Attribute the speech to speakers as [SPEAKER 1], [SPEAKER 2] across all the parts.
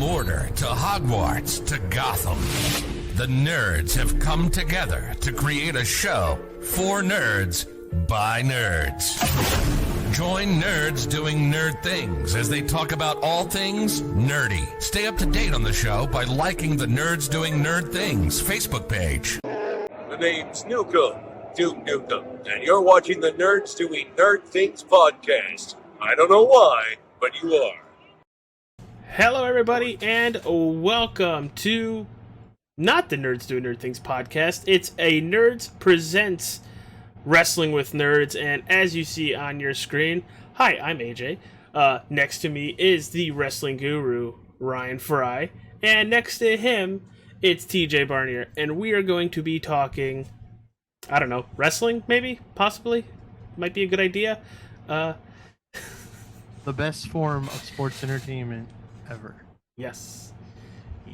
[SPEAKER 1] Mordor to Hogwarts to Gotham, the nerds have come together to create a show for nerds by nerds. Join nerds doing nerd things as they talk about all things nerdy. Stay up to date on the show by liking the Nerds Doing Nerd Things Facebook page.
[SPEAKER 2] The name's Duke Nukem, and you're watching the Nerds Doing Nerd Things podcast. I don't know why, but you are.
[SPEAKER 3] Hello, everybody, and welcome to not the Nerds Doing Nerd Things podcast. It's a Nerds Presents Wrestling with Nerds, and as you see on your screen, hi, I'm AJ. Next to me is the wrestling guru, Ryan Fry, and next to him, it's TJ Barnier, and we are going to be talking, I don't know, wrestling, maybe? Possibly? Might be a good idea.
[SPEAKER 4] The best form of sports entertainment ever.
[SPEAKER 3] Yes.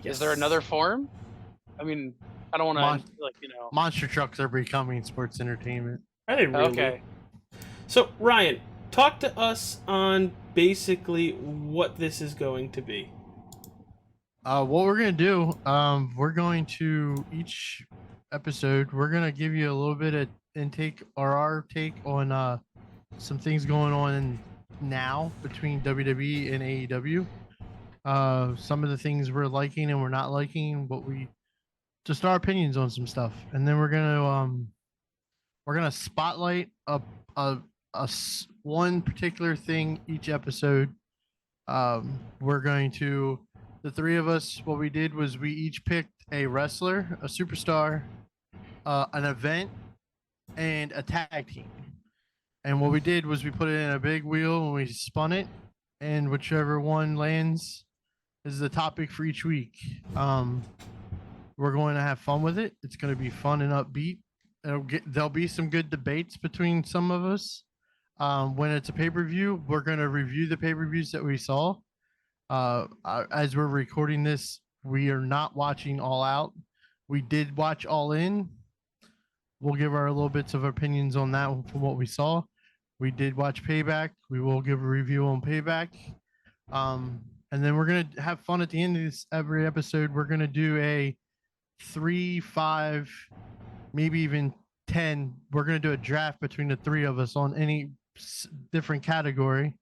[SPEAKER 5] Is there another form? I mean, I don't want to,
[SPEAKER 4] Monster trucks are becoming sports entertainment.
[SPEAKER 3] Are they really? Okay. So, Ryan, talk to us on basically what this is going to be.
[SPEAKER 4] What we're going to do, we're going to, each episode, we're going to give you a little bit of intake or our take on some things going on now between WWE and AEW. Some of the things we're liking and we're not liking, but just our opinions on some stuff, and then we're gonna spotlight one particular thing each episode. We're going to, the three of us, what we did was we each picked a wrestler, a superstar, an event, and a tag team. And what we did was we put it in a big wheel and we spun it, and whichever one lands is the topic for each week. We're going to have fun with it. It's going to be fun and upbeat. There'll be some good debates between some of us. When it's a pay-per-view, we're going to review the pay-per-views that we saw. As we're recording this, we are not watching All Out. We did watch All In. We'll give our little bits of opinions on that from what we saw. We did watch Payback. We will give a review on Payback. And then we're going to have fun at the end of this every episode. We're going to do a 3, 5, maybe even 10. We're going to do a draft between the three of us on any different category.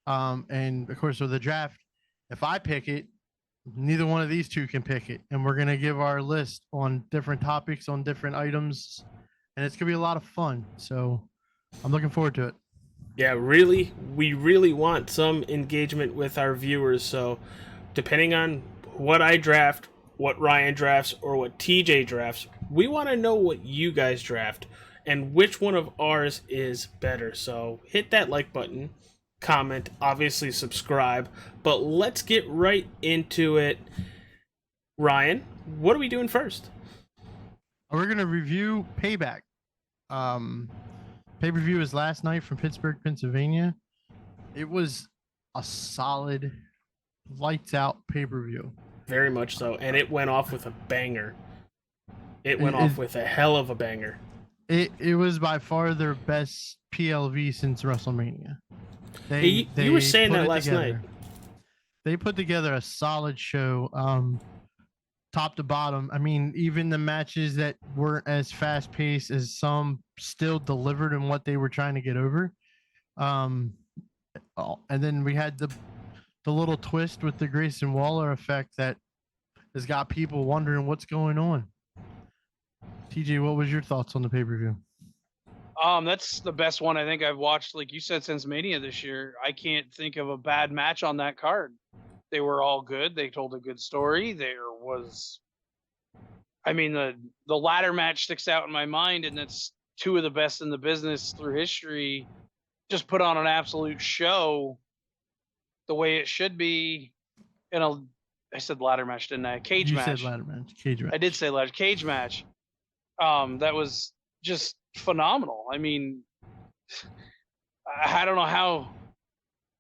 [SPEAKER 4] And of course, with the draft, if I pick it, neither one of these two can pick it. And we're going to give our list on different topics, on different items. And it's going to be a lot of fun. So I'm looking forward to it.
[SPEAKER 3] Yeah, we really want some engagement with our viewers. So depending on what I draft, what Ryan drafts, or what TJ drafts, we want to know what you guys draft and which one of ours is better. So hit that like button, comment, obviously subscribe, but let's get right into it. Ryan, what are we doing first?
[SPEAKER 4] We're going to review Payback. Pay-per-view was last night from Pittsburgh, Pennsylvania. It was a solid, lights-out pay-per-view.
[SPEAKER 3] Very much so, and it went off with a banger. It went off with a hell of a banger.
[SPEAKER 4] It was by far their best PLV since WrestleMania.
[SPEAKER 3] You were saying that last night.
[SPEAKER 4] They put together a solid show, top to bottom. I mean, even the matches that weren't as fast-paced as some still delivered in what they were trying to get over. And then we had the little twist with the Grayson Waller effect that has got people wondering what's going on. TJ, what was your thoughts on the pay-per-view?
[SPEAKER 5] That's the best one I think I've watched, like you said, since Mania this year. I can't think of a bad match on that card. They were all good. They told a good story. There was, I mean, the ladder match sticks out in my mind, and that's two of the best in the business through history. Just put on an absolute show the way it should be. I said ladder match, didn't I? Cage match.
[SPEAKER 4] You said ladder match. Cage match.
[SPEAKER 5] I did say ladder. Cage match. That was just phenomenal. I mean, I don't know how.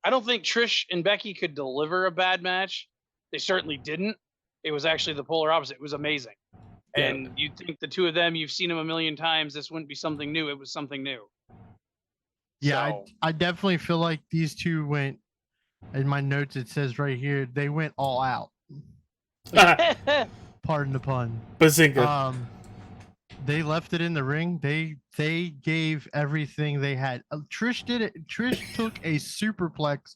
[SPEAKER 5] I don't think Trish and Becky could deliver a bad match. They certainly didn't. It was actually the polar opposite. It was amazing. Yeah. And you'd think the two of them, you've seen them a million times. This wouldn't be something new. It was something new.
[SPEAKER 4] Yeah, so, I definitely feel like these two went, in my notes it says right here, they went all out. Pardon the pun.
[SPEAKER 3] Bazinga.
[SPEAKER 4] They left it in the ring. They gave everything they had. Trish did it. Trish took a superplex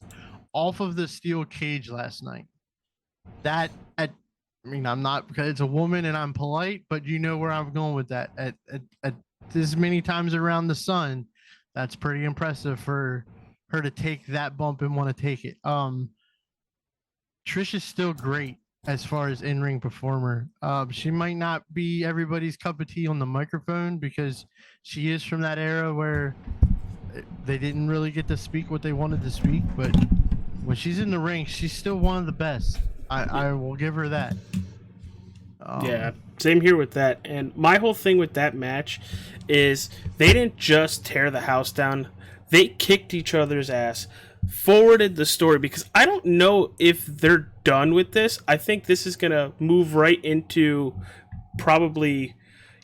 [SPEAKER 4] off of the steel cage last night. I mean, I'm not, because it's a woman and I'm polite, but you know where I'm going with that. At this many times around the sun, that's pretty impressive for her to take that bump and want to take it. Trish is still great as far as in-ring performer. She might not be everybody's cup of tea on the microphone because she is from that era where they didn't really get to speak what they wanted to speak, but when she's in the ring, she's still one of the best. I will give her that.
[SPEAKER 3] Yeah, same here with that. And my whole thing with that match is they didn't just tear the house down. They kicked each other's ass, forwarded the story, because I don't know if they're done with this. I think this is going to move right into probably,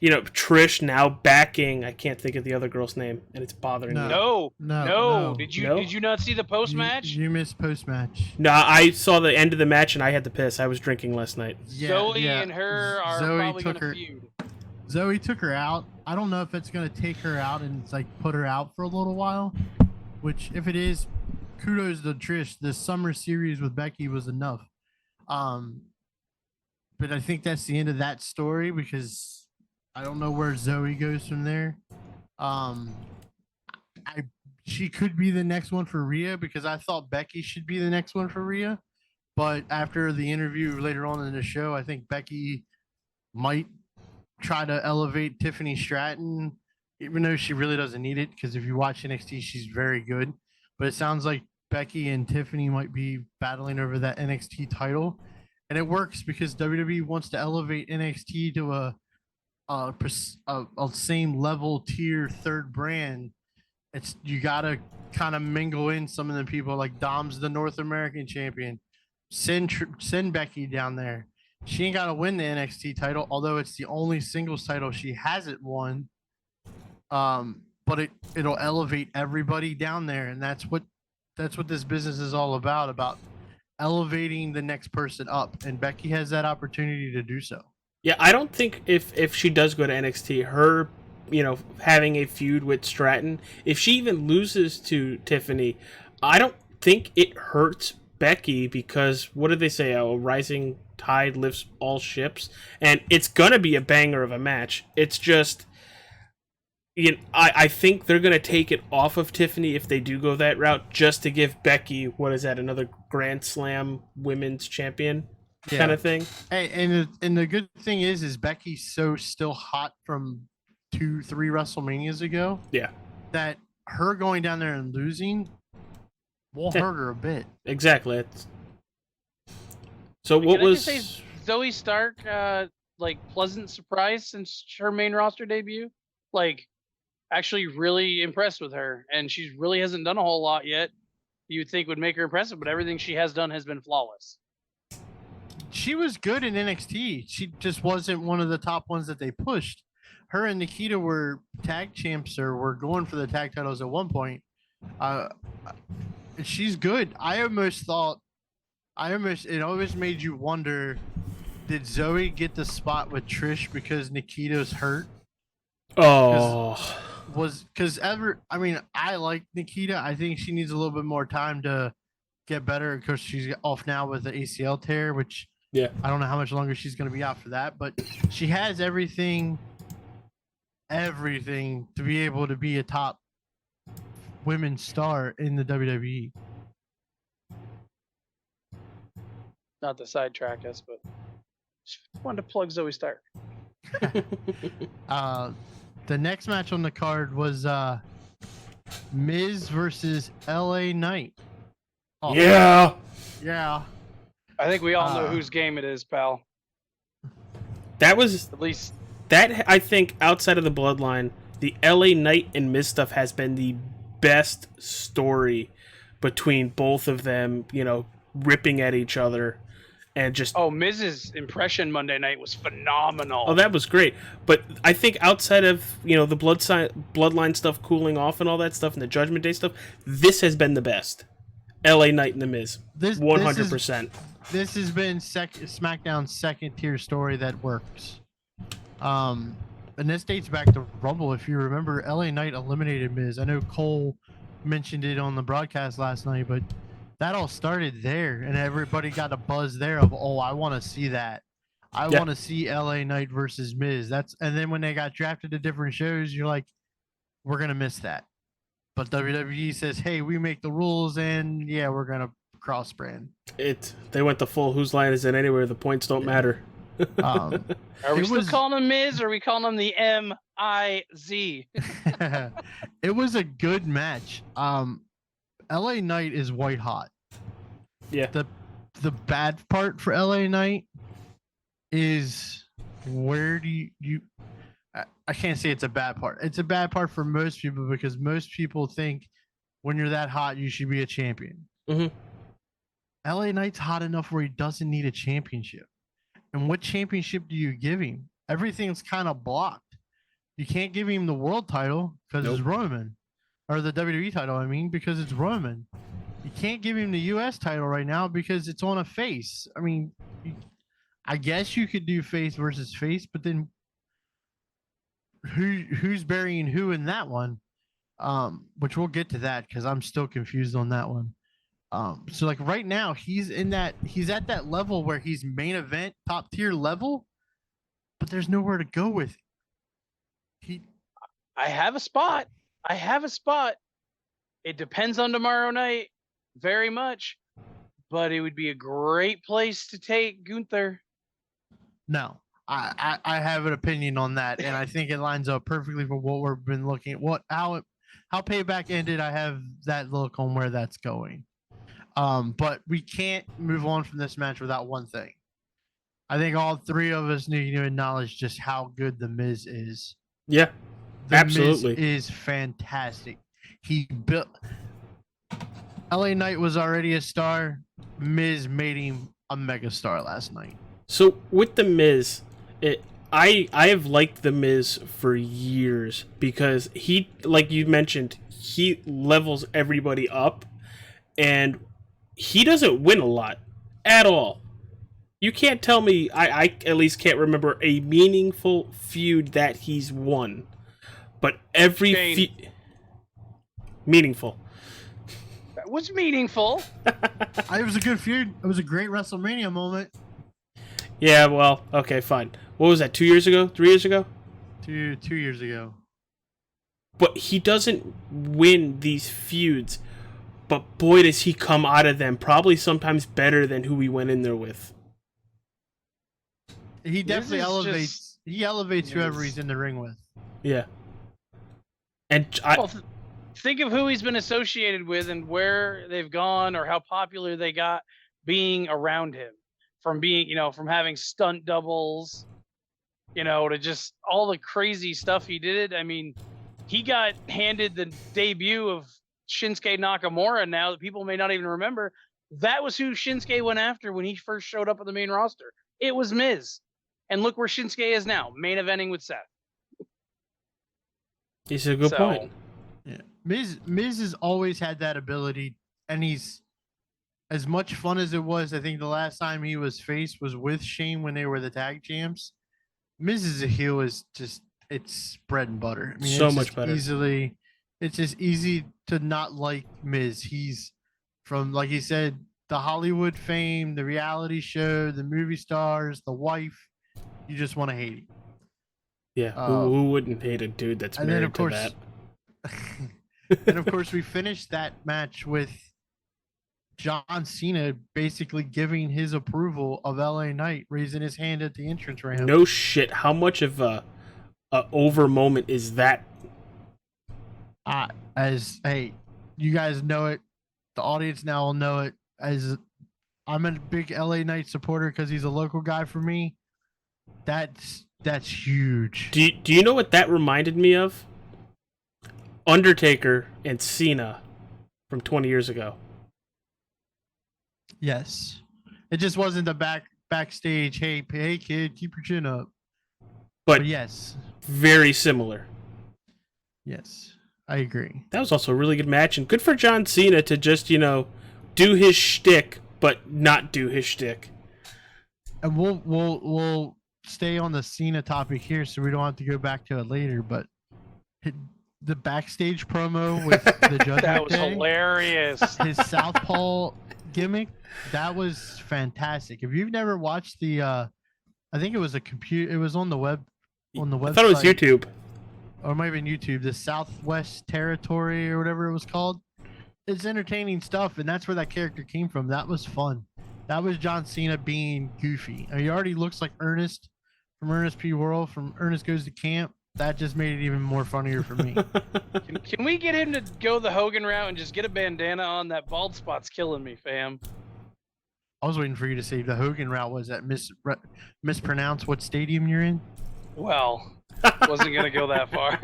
[SPEAKER 3] Trish now backing, I can't think of the other girl's name, and it's bothering me.
[SPEAKER 5] No. Did you not see the post match?
[SPEAKER 4] You missed post match.
[SPEAKER 3] No, I saw the end of the match and I had to piss. I was drinking last night.
[SPEAKER 5] Zoe and her are probably going to feud.
[SPEAKER 4] Zoe took her out. I don't know if it's going to take her out and put her out for a little while, which if it is, kudos to Trish. The summer series with Becky was enough. But I think that's the end of that story because I don't know where Zoe goes from there. She could be the next one for Rhea because I thought Becky should be the next one for Rhea. But after the interview later on in the show, I think Becky might try to elevate Tiffany Stratton, even though she really doesn't need it, because if you watch NXT, she's very good. But it sounds like Becky and Tiffany might be battling over that NXT title. And it works because WWE wants to elevate NXT to a same level tier third brand. You gotta kind of mingle in some of the people, like Dom's the North American champion. Send Becky down there. She ain't gotta win the NXT title, although it's the only singles title she hasn't won. But it'll elevate everybody down there, and that's what this business is all about elevating the next person up, and Becky has that opportunity to do so.
[SPEAKER 3] Yeah, I don't think if she does go to NXT, her, having a feud with Stratton, if she even loses to Tiffany, I don't think it hurts Becky because what did they say? A rising tide lifts all ships, and it's gonna be a banger of a match. It's just, I think they're gonna take it off of Tiffany if they do go that route, just to give Becky, what is that, another Grand Slam Women's Champion kind of thing.
[SPEAKER 4] Hey, and the good thing is Becky's so still hot from 2-3 WrestleManias ago.
[SPEAKER 3] Yeah,
[SPEAKER 4] that her going down there and losing won't hurt her a bit.
[SPEAKER 3] Exactly. So what was
[SPEAKER 5] I just say Zoe Stark pleasant surprise since her main roster debut? Actually really impressed with her, and she really hasn't done a whole lot yet. You would think would make her impressive, but everything she has done has been flawless.
[SPEAKER 4] She was good in NXT. She just wasn't one of the top ones that they pushed. Her and Nikita were tag champs, or were going for the tag titles at one point. She's good. It always made you wonder, did Zoe get the spot with Trish because Nikita's hurt?
[SPEAKER 3] Oh,
[SPEAKER 4] I like Nikita. I think she needs a little bit more time to get better because she's off now with the ACL tear, which I don't know how much longer she's going to be out for that, but she has everything to be able to be a top women's star in the WWE.
[SPEAKER 5] Not to sidetrack us, but just wanted to plug Zoe Stark.
[SPEAKER 4] The next match on the card was Miz versus LA Knight.
[SPEAKER 3] Oh, yeah.
[SPEAKER 5] I think we all know whose game it is, pal.
[SPEAKER 3] That was
[SPEAKER 5] at least
[SPEAKER 3] that. I think outside of the Bloodline, the LA Knight and Miz stuff has been the best story between both of them. Ripping at each other. And just
[SPEAKER 5] Miz's impression Monday night was phenomenal.
[SPEAKER 3] Oh, that was great. But I think outside of the Bloodline stuff cooling off and all that stuff and the Judgment Day stuff, this has been the best. LA Knight and The Miz.
[SPEAKER 4] This
[SPEAKER 3] 100%.
[SPEAKER 4] This has been SmackDown's second tier story that works. And this dates back to Rumble. If you remember, LA Knight eliminated Miz. I know Cole mentioned it on the broadcast last night, but that all started there, and everybody got a buzz there of, oh, I want to see that. I want to see LA Knight versus Miz. And then when they got drafted to different shows, you're like, we're gonna miss that. But WWE says, hey, we make the rules, and yeah, we're gonna cross brand.
[SPEAKER 3] They went the full whose line is it anywhere? The points don't matter.
[SPEAKER 5] Are we still calling him Miz, or are we calling him the M-I-Z?
[SPEAKER 4] It was a good match. LA Knight is white hot.
[SPEAKER 3] Yeah.
[SPEAKER 4] The bad part for LA Knight is, where do you I can't say it's a bad part. It's a bad part for most people, because most people think when you're that hot, you should be a champion.
[SPEAKER 3] Mm-hmm.
[SPEAKER 4] LA Knight's hot enough where he doesn't need a championship. And what championship do you give him? Everything's kind of blocked. You can't give him the world title because it's Roman. Or the WWE title, I mean, because it's Roman. You can't give him the US title right now because it's on a face. I mean, I guess you could do face versus face, but then who's burying who in that one? Which we'll get to that, because I'm still confused on that one. So like right now he's at that level where he's main event top tier level, but there's nowhere to go with it.
[SPEAKER 5] I have a spot. It depends on tomorrow night very much, but it would be a great place to take Gunther.
[SPEAKER 4] No, I have an opinion on that, and I think it lines up perfectly for what we've been looking at. How Payback ended. I have that look on where that's going. But we can't move on from this match without one thing. I think all three of us need to acknowledge just how good The Miz is.
[SPEAKER 3] Yeah, absolutely.
[SPEAKER 4] The Miz is fantastic. He built. LA Knight was already a star. Miz made him a mega star last night.
[SPEAKER 3] So with The Miz, I have liked The Miz for years because he, like you mentioned, he levels everybody up, and he doesn't win a lot at all. You can't tell me, I at least can't remember a meaningful feud that he's won. But every feud... Meaningful.
[SPEAKER 5] That was meaningful.
[SPEAKER 4] It was a good feud. It was a great WrestleMania moment.
[SPEAKER 3] Yeah, well, okay, fine. What was that, 2 years ago? 3 years ago?
[SPEAKER 4] 2 years ago.
[SPEAKER 3] But he doesn't win these feuds. But boy, does he come out of them probably sometimes better than who he went in there with.
[SPEAKER 4] He definitely elevates. He elevates whoever he's in the ring with.
[SPEAKER 3] Yeah. And
[SPEAKER 5] think of who he's been associated with and where they've gone, or how popular they got being around him. From being, from having stunt doubles, to just all the crazy stuff he did. I mean, he got handed the debut of Shinsuke Nakamura now that people may not even remember. That was who Shinsuke went after when he first showed up on the main roster. It was Miz. And look where Shinsuke is now, main eventing with Seth.
[SPEAKER 3] It's a good point.
[SPEAKER 4] Yeah. Miz has always had that ability, and he's, as much fun as it was, I think the last time he was faced was with Shane when they were the tag champs. Miz as a heel is just, it's bread and butter. I mean,
[SPEAKER 3] so much better.
[SPEAKER 4] It's just easy to not like Miz. He's from, like he said, the Hollywood fame, the reality show, the movie stars, the wife. You just want to hate him.
[SPEAKER 3] Yeah, who wouldn't hate a dude that's married to that?
[SPEAKER 4] And of course, we finished that match with John Cena basically giving his approval of LA Knight, raising his hand at the entrance ramp.
[SPEAKER 3] No shit. How much of a over moment is that?
[SPEAKER 4] Hey, you guys know it. The audience now will know it. As I'm a big LA Knight supporter because he's a local guy for me. That's huge.
[SPEAKER 3] Do you know what that reminded me of? Undertaker and Cena from 20 years ago.
[SPEAKER 4] Yes. It just wasn't the backstage, hey kid, keep your chin up. But yes.
[SPEAKER 3] Very similar.
[SPEAKER 4] Yes, I agree.
[SPEAKER 3] That was also a really good match, and good for John Cena to just, do his shtick, but not do his shtick.
[SPEAKER 4] And we'll stay on the Cena topic here, so we don't have to go back to it later. But the backstage promo with the Judgment
[SPEAKER 5] That was
[SPEAKER 4] Day,
[SPEAKER 5] hilarious.
[SPEAKER 4] his Southpaw gimmick, that was fantastic. If you've never watched the, I think it was it was on the website.
[SPEAKER 3] I thought it was YouTube.
[SPEAKER 4] Or maybe YouTube, the Southwest Territory or whatever it was called. It's entertaining stuff, and that's where that character came from. That was fun. That was John Cena being goofy. I mean, he already looks like Ernest from Ernest P. Worrell from Ernest Goes to Camp. That just made it even more funnier for me.
[SPEAKER 5] Can we get him to go the Hogan route and just get a bandana on? That bald spot's killing me, fam.
[SPEAKER 4] I was waiting for you to say the Hogan route was that mispronounce what stadium you're in.
[SPEAKER 5] Well, wasn't gonna go that far.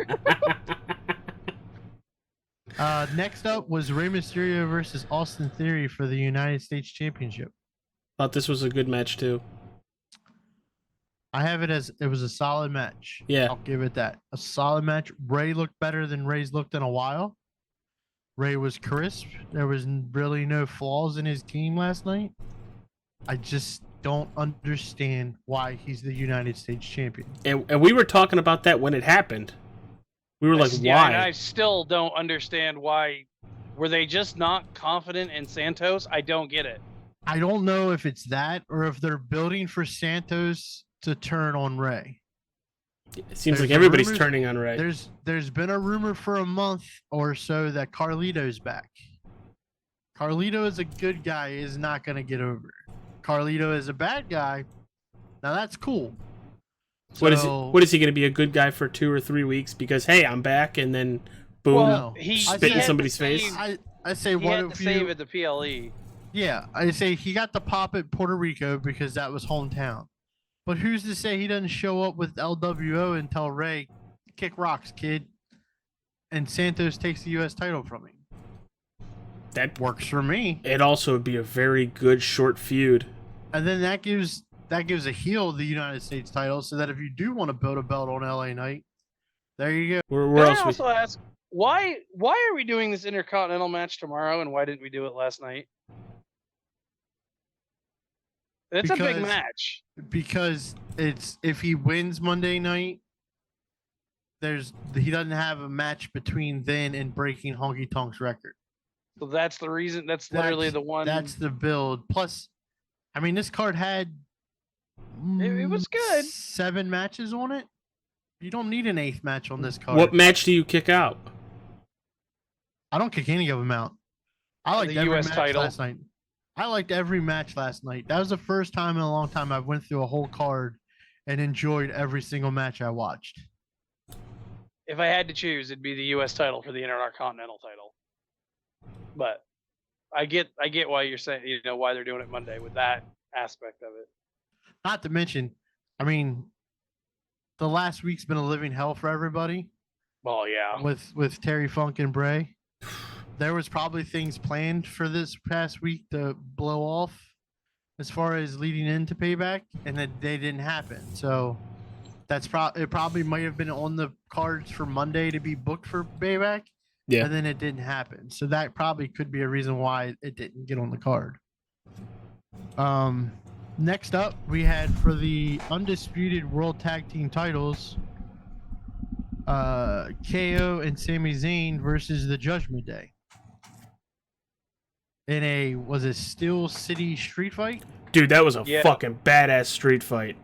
[SPEAKER 4] Next up was Rey Mysterio versus Austin Theory for the United States Championship.
[SPEAKER 3] Thought this was a good match too.
[SPEAKER 4] I have it as it was a solid match.
[SPEAKER 3] Yeah.
[SPEAKER 4] I'll give it that. A solid match. Rey looked better than Rey's looked in a while. Rey was crisp. There was really no flaws in his team last night. I just don't understand why he's the United States champion.
[SPEAKER 3] And we were talking about that when it happened. We were like,
[SPEAKER 5] Yeah, and
[SPEAKER 3] why?
[SPEAKER 5] I still don't understand why. Were they just not confident in Santos? I don't get it.
[SPEAKER 4] I don't know if it's that or if they're building for Santos to turn on Rey.
[SPEAKER 3] It seems
[SPEAKER 4] There's
[SPEAKER 3] like everybody's
[SPEAKER 4] rumors-
[SPEAKER 3] turning on Rey.
[SPEAKER 4] There's been a rumor for a month or so that Carlito's back. Carlito is a good guy, is not going to get over. Carlito is a bad guy. Now that's cool.
[SPEAKER 3] What is he going to be, a good guy for 2 or 3 weeks because hey, I'm back, and then boom,
[SPEAKER 5] Well,
[SPEAKER 3] spit in somebody's face?
[SPEAKER 4] I say
[SPEAKER 5] He
[SPEAKER 4] what
[SPEAKER 5] had
[SPEAKER 4] if
[SPEAKER 5] to save
[SPEAKER 4] you?
[SPEAKER 5] at the PLE.
[SPEAKER 4] Yeah, I say he got the pop at Puerto Rico because that was hometown. But who's to say he doesn't show up with LWO and tell Rey, kick rocks, kid, and Santos takes the U.S. title from him?
[SPEAKER 3] That
[SPEAKER 4] Works for me.
[SPEAKER 3] It also would be a very good short feud.
[SPEAKER 4] And then that gives a heel the United States title, so that if you do want to build a belt on LA Knight, there you go.
[SPEAKER 3] Where
[SPEAKER 5] Can I
[SPEAKER 3] else?
[SPEAKER 5] also ask why are we doing this Intercontinental match tomorrow, and why didn't we do it last night? It's a big
[SPEAKER 4] Because-
[SPEAKER 5] match.
[SPEAKER 4] Because it's if he wins Monday night, he doesn't have a match between then and breaking Honky Tonk's record.
[SPEAKER 5] So that's the reason. That's literally the one.
[SPEAKER 4] That's the build. Plus, I mean, this card had
[SPEAKER 5] It was good.
[SPEAKER 4] 7 matches on it. You don't need an 8th match on this card.
[SPEAKER 3] What match do you kick out?
[SPEAKER 4] I don't kick any of them out. I liked
[SPEAKER 5] The
[SPEAKER 4] every
[SPEAKER 5] US
[SPEAKER 4] match
[SPEAKER 5] title.
[SPEAKER 4] last night. I liked every match last night. That was the first time in a long time I went through a whole card and enjoyed every single match I watched.
[SPEAKER 5] If I had to choose, it'd be the U.S. title for the Intercontinental title. But I get why you're saying, why they're doing it Monday with that aspect of it.
[SPEAKER 4] Not to mention, I mean, the last week's been a living hell for everybody
[SPEAKER 5] Well, yeah.
[SPEAKER 4] with Terry Funk and Bray. There was probably things planned for this past week to blow off as far as leading into Payback, and that they didn't happen. So that's it probably might have been on the cards for Monday to be booked for Payback.
[SPEAKER 3] Yeah.
[SPEAKER 4] And then it didn't happen. So that probably could be a reason why it didn't get on the card. Next up, we had for the undisputed World Tag Team titles, KO and Sami Zayn versus the Judgment Day. In a Steel City street fight?
[SPEAKER 3] Dude, that was a
[SPEAKER 5] Yeah.
[SPEAKER 3] fucking badass street fight.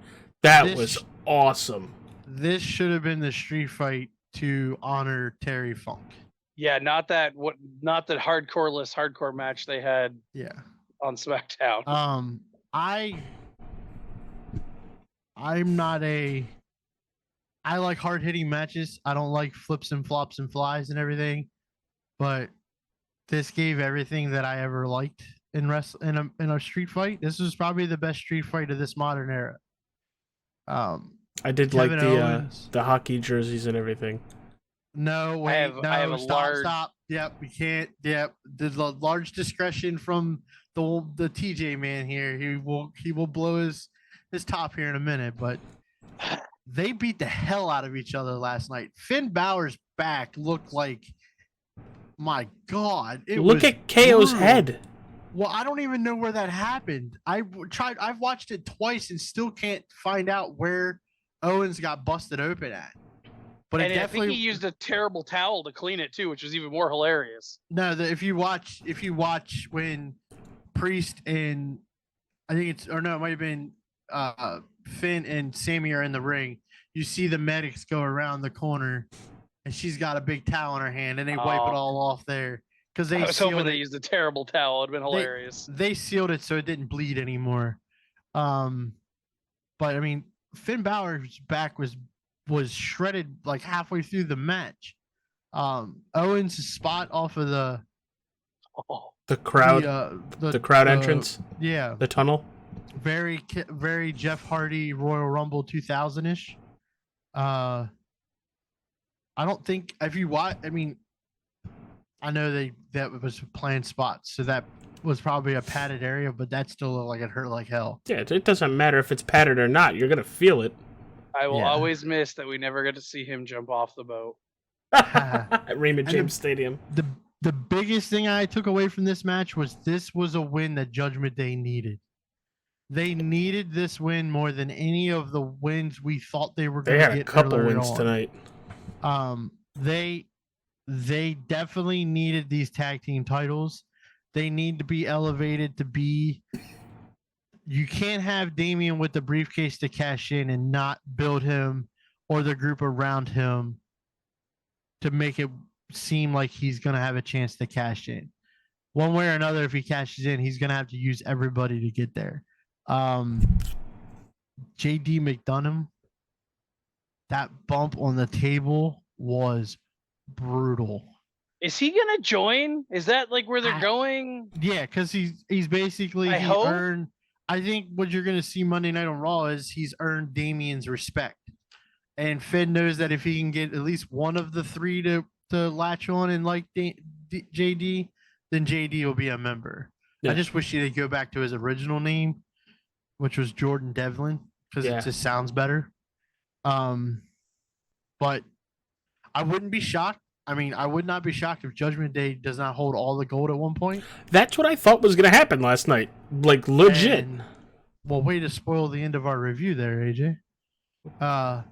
[SPEAKER 3] That
[SPEAKER 4] This-
[SPEAKER 3] was awesome.
[SPEAKER 4] This should have been the street fight to honor Terry Funk.
[SPEAKER 5] Yeah, not that hardcore match they had
[SPEAKER 4] Yeah.
[SPEAKER 5] on SmackDown.
[SPEAKER 4] I like hard hitting matches. I don't like flips and flops and flies and everything, but this gave everything that I ever liked in a street fight. This was probably the best street fight of this modern era.
[SPEAKER 3] I did
[SPEAKER 4] Kevin
[SPEAKER 3] like
[SPEAKER 4] Owens.
[SPEAKER 3] the hockey jerseys and everything.
[SPEAKER 4] No, wait,
[SPEAKER 5] I have a
[SPEAKER 4] stop,
[SPEAKER 5] large-
[SPEAKER 4] stop. Yep, we can't. Yep, the large discretion from the TJ man here. He will blow his top here in a minute, but they beat the hell out of each other last night. Finn Balor's back looked like, my God!
[SPEAKER 3] Look at KO's head.
[SPEAKER 4] Well, I don't even know where that happened. I've watched it twice and still can't find out where Owens got busted open at. But
[SPEAKER 5] And
[SPEAKER 4] it
[SPEAKER 5] I think
[SPEAKER 4] definitely
[SPEAKER 5] he used a terrible towel to clean it too, which was even more hilarious.
[SPEAKER 4] no. If you watch when Priest and I think it's or no, it might have been Finn and Sammy are in the ring. You see the medics go around the corner, and she's got a big towel in her hand, and they wipe it all off there because they
[SPEAKER 5] I was hoping
[SPEAKER 4] sealed
[SPEAKER 5] they
[SPEAKER 4] it.
[SPEAKER 5] used a terrible towel. It'd been hilarious.
[SPEAKER 4] They sealed it so it didn't bleed anymore. But I mean, Finn Balor's back was shredded like halfway through the match. Owens' spot off of the
[SPEAKER 3] crowd, the crowd entrance,
[SPEAKER 4] yeah,
[SPEAKER 3] the tunnel.
[SPEAKER 4] Very Jeff Hardy Royal Rumble 2000 ish. I don't think if you watch. I mean, I know that was planned spots, so that was probably a padded area, but that still looked like it hurt like hell.
[SPEAKER 3] Yeah, it doesn't matter if it's padded or not. You're gonna feel it.
[SPEAKER 5] I will always miss that we never get to see him jump off the boat
[SPEAKER 3] at Raymond James Stadium.
[SPEAKER 4] The biggest thing I took away from this match was a win that Judgment Day needed. They needed this win more than any of the wins we thought they were going to get.
[SPEAKER 3] They had a couple wins tonight.
[SPEAKER 4] They definitely needed these tag team titles. They need to be elevated to be. You can't have Damian with the briefcase to cash in and not build him or the group around him to make it seem like he's going to have a chance to cash in. One way or another, if he cashes in, he's going to have to use everybody to get there. JD McDonough, that bump on the table was brutal.
[SPEAKER 5] Is he gonna join? Is that like where they're going?
[SPEAKER 4] Yeah, because he's basically earned. I think what you're gonna see Monday Night on Raw is he's earned Damian's respect, and Finn knows that if he can get at least one of the three to latch on and like JD, then JD will be a member. Yeah. I just wish he'd go back to his original name, which was Jordan Devlin, because it just sounds better. But I wouldn't be shocked. I mean, I would not be shocked if Judgment Day does not hold all the gold at one point.
[SPEAKER 3] That's what I thought was going to happen last night. Like, legit.
[SPEAKER 4] Well, way to spoil the end of our review there, AJ.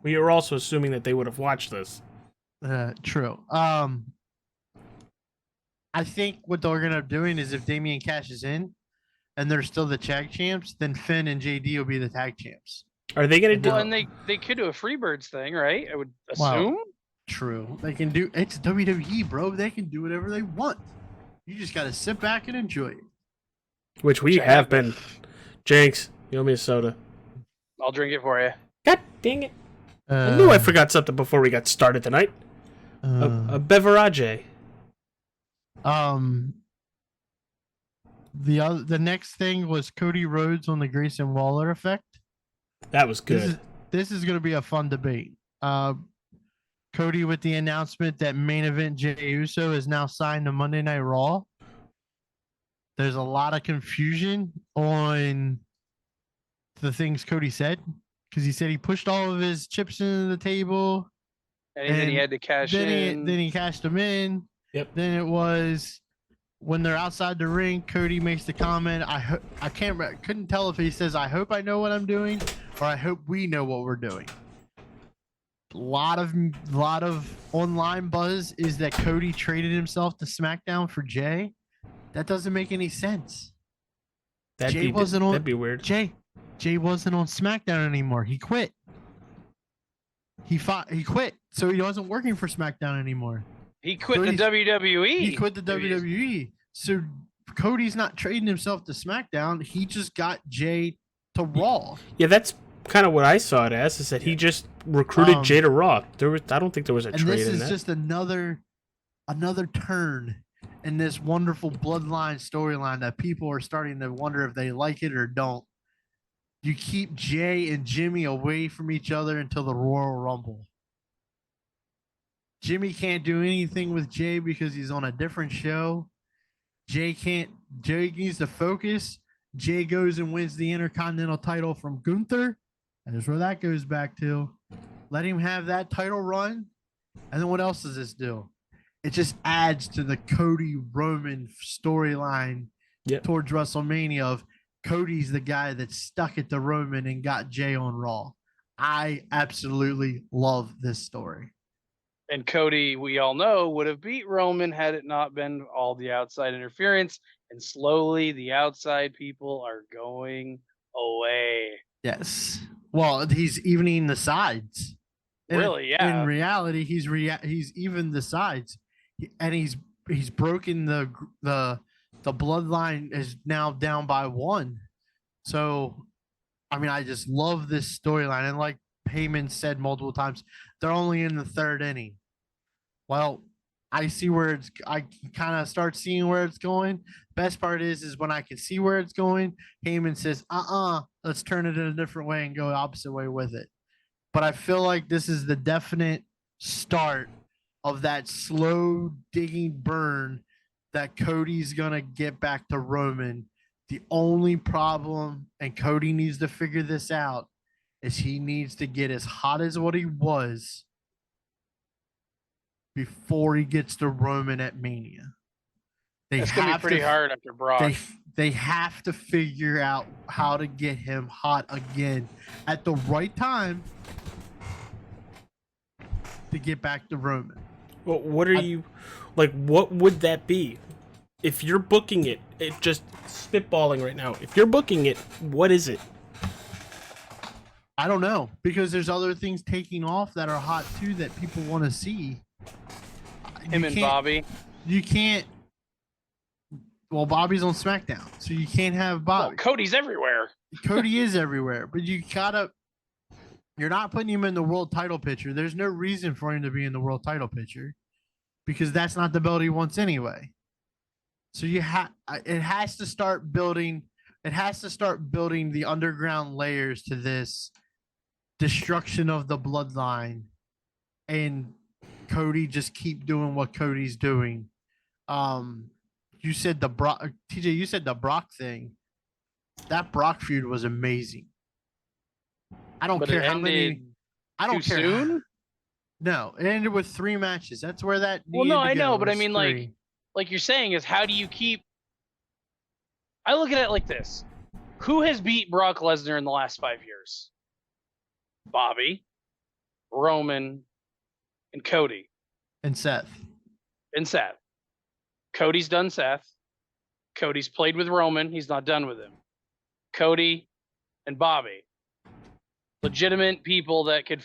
[SPEAKER 3] We were also assuming that they would have watched this.
[SPEAKER 4] True. I think what they're going to be doing is if Damian cashes in and they're still the tag champs, then Finn and JD will be the tag champs.
[SPEAKER 3] Are they going to do?
[SPEAKER 5] Well, and they could do a Freebirds thing, right? I would assume.
[SPEAKER 4] Well, true. They can do. It's WWE, bro. They can do whatever they want. You just got to sit back and enjoy it.
[SPEAKER 3] Which we have been. Jinx, you owe me a soda.
[SPEAKER 5] I'll drink it for you.
[SPEAKER 3] God dang it. I knew I forgot something before we got started tonight. A beverage.
[SPEAKER 4] The next thing was Cody Rhodes on the Grayson Waller effect.
[SPEAKER 3] That was good.
[SPEAKER 4] This is going to be a fun debate. Cody with the announcement that main event Jey Uso is now signed to Monday Night Raw. There's a lot of confusion on the things Cody said, because he said he pushed all of his chips into the table.
[SPEAKER 5] And then he had to cash in.
[SPEAKER 4] Then he cashed them in.
[SPEAKER 3] Yep.
[SPEAKER 4] Then it was when they're outside the ring, Cody makes the comment, I couldn't tell if he says, I hope I know what I'm doing, or I hope we know what we're doing. A lot of online buzz is that Cody traded himself to SmackDown for Jay. That doesn't make any sense.
[SPEAKER 3] That'd be weird.
[SPEAKER 4] Jay wasn't on SmackDown anymore. He quit. He quit. So he wasn't working for SmackDown anymore.
[SPEAKER 5] He quit the WWE.
[SPEAKER 4] He quit the WWE. So Cody's not trading himself to SmackDown. He just got Jay to Raw.
[SPEAKER 3] Yeah, that's kind of what I saw it as, is that he just recruited Jay to Raw. I don't think there was a trade in that.
[SPEAKER 4] And this is just another turn in this wonderful bloodline storyline that people are starting to wonder if they like it or don't. You keep Jay and Jimmy away from each other until the Royal Rumble. Jimmy can't do anything with Jay because he's on a different show. Jay needs to focus. Jay goes and wins the Intercontinental title from Gunther. That's where that goes back to. Let him have that title run. And then what else does this do? It just adds to the Cody Roman storyline
[SPEAKER 3] Yep.
[SPEAKER 4] towards WrestleMania of Cody's the guy that stuck it to Roman and got Jay on Raw. I absolutely love this story.
[SPEAKER 5] And Cody, we all know, would have beat Roman had it not been all the outside interference. And slowly the outside people are going away.
[SPEAKER 4] Yes. Well, he's evening the sides.
[SPEAKER 5] Really, yeah.
[SPEAKER 4] In reality, he's even the sides, and he's broken the bloodline is now down by 1. So, I mean, I just love this storyline, and like Heyman said multiple times, they're only in the 3rd inning. Well, I see where I can kind of start seeing where it's going. Best part is when I can see where it's going, Heyman says, let's turn it in a different way and go the opposite way with it. But I feel like this is the definite start of that slow digging burn that Cody's going to get back to Roman. The only problem, and Cody needs to figure this out, is he needs to get as hot as what he was before he gets to Roman at Mania.
[SPEAKER 5] It's going to be pretty hard after Brock.
[SPEAKER 4] They have to figure out how to get him hot again at the right time to get back to Roman.
[SPEAKER 3] Well, what would that be? If you're booking it just spitballing right now. If you're booking it, what is it?
[SPEAKER 4] I don't know, because there's other things taking off that are hot too that people want to see.
[SPEAKER 5] Him and Bobby.
[SPEAKER 4] You can't. Well, Bobby's on SmackDown, so you can't have Bobby.
[SPEAKER 5] Well, Cody's everywhere.
[SPEAKER 4] Cody is everywhere, but you're not putting him in the world title picture. There's no reason for him to be in the world title picture because that's not the belt he wants anyway. So it has to start building. It has to start building the underground layers to this destruction of the bloodline, and Cody just keep doing what Cody's doing. You said the Brock, TJ. You said the Brock thing. That Brock feud was amazing. I don't care how many. I don't care.
[SPEAKER 5] Soon?
[SPEAKER 4] No, it ended with 3 matches. That's where that.
[SPEAKER 5] Well, no, I know, but I mean, like you're saying, is how do you keep? I look at it like this: who has beat Brock Lesnar in the last 5 years? Bobby, Roman, and Cody,
[SPEAKER 4] and Seth.
[SPEAKER 5] Cody's done Seth. Cody's played with Roman. He's not done with him. Cody and Bobby. Legitimate people that could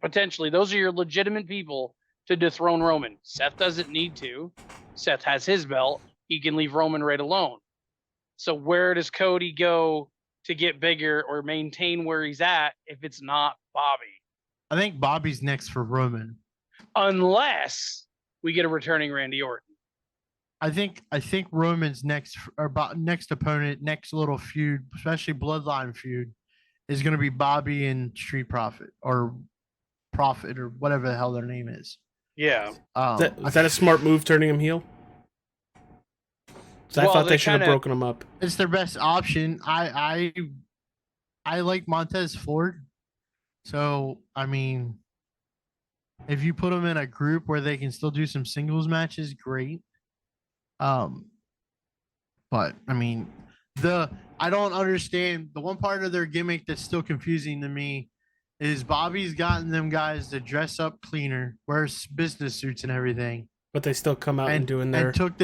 [SPEAKER 5] potentially, those are your legitimate people to dethrone Roman. Seth doesn't need to. Seth has his belt. He can leave Roman right alone. So where does Cody go to get bigger or maintain where he's at if it's not Bobby?
[SPEAKER 4] I think Bobby's next for Roman.
[SPEAKER 5] Unless we get a returning Randy Orton.
[SPEAKER 4] I think Roman's next opponent, next little feud, especially bloodline feud, is going to be Bobby and Street Profit or Profit or whatever the hell their name is.
[SPEAKER 5] Yeah.
[SPEAKER 3] Is that a smart move, turning him heel? I thought they should have broken him up.
[SPEAKER 4] It's their best option. I like Montez Ford. So, I mean, if you put them in a group where they can still do some singles matches, great. But I mean, I don't understand the one part of their gimmick that's still confusing to me is Bobby's gotten them guys to dress up cleaner, wear business suits and everything,
[SPEAKER 3] but they still come out and doing their
[SPEAKER 4] and took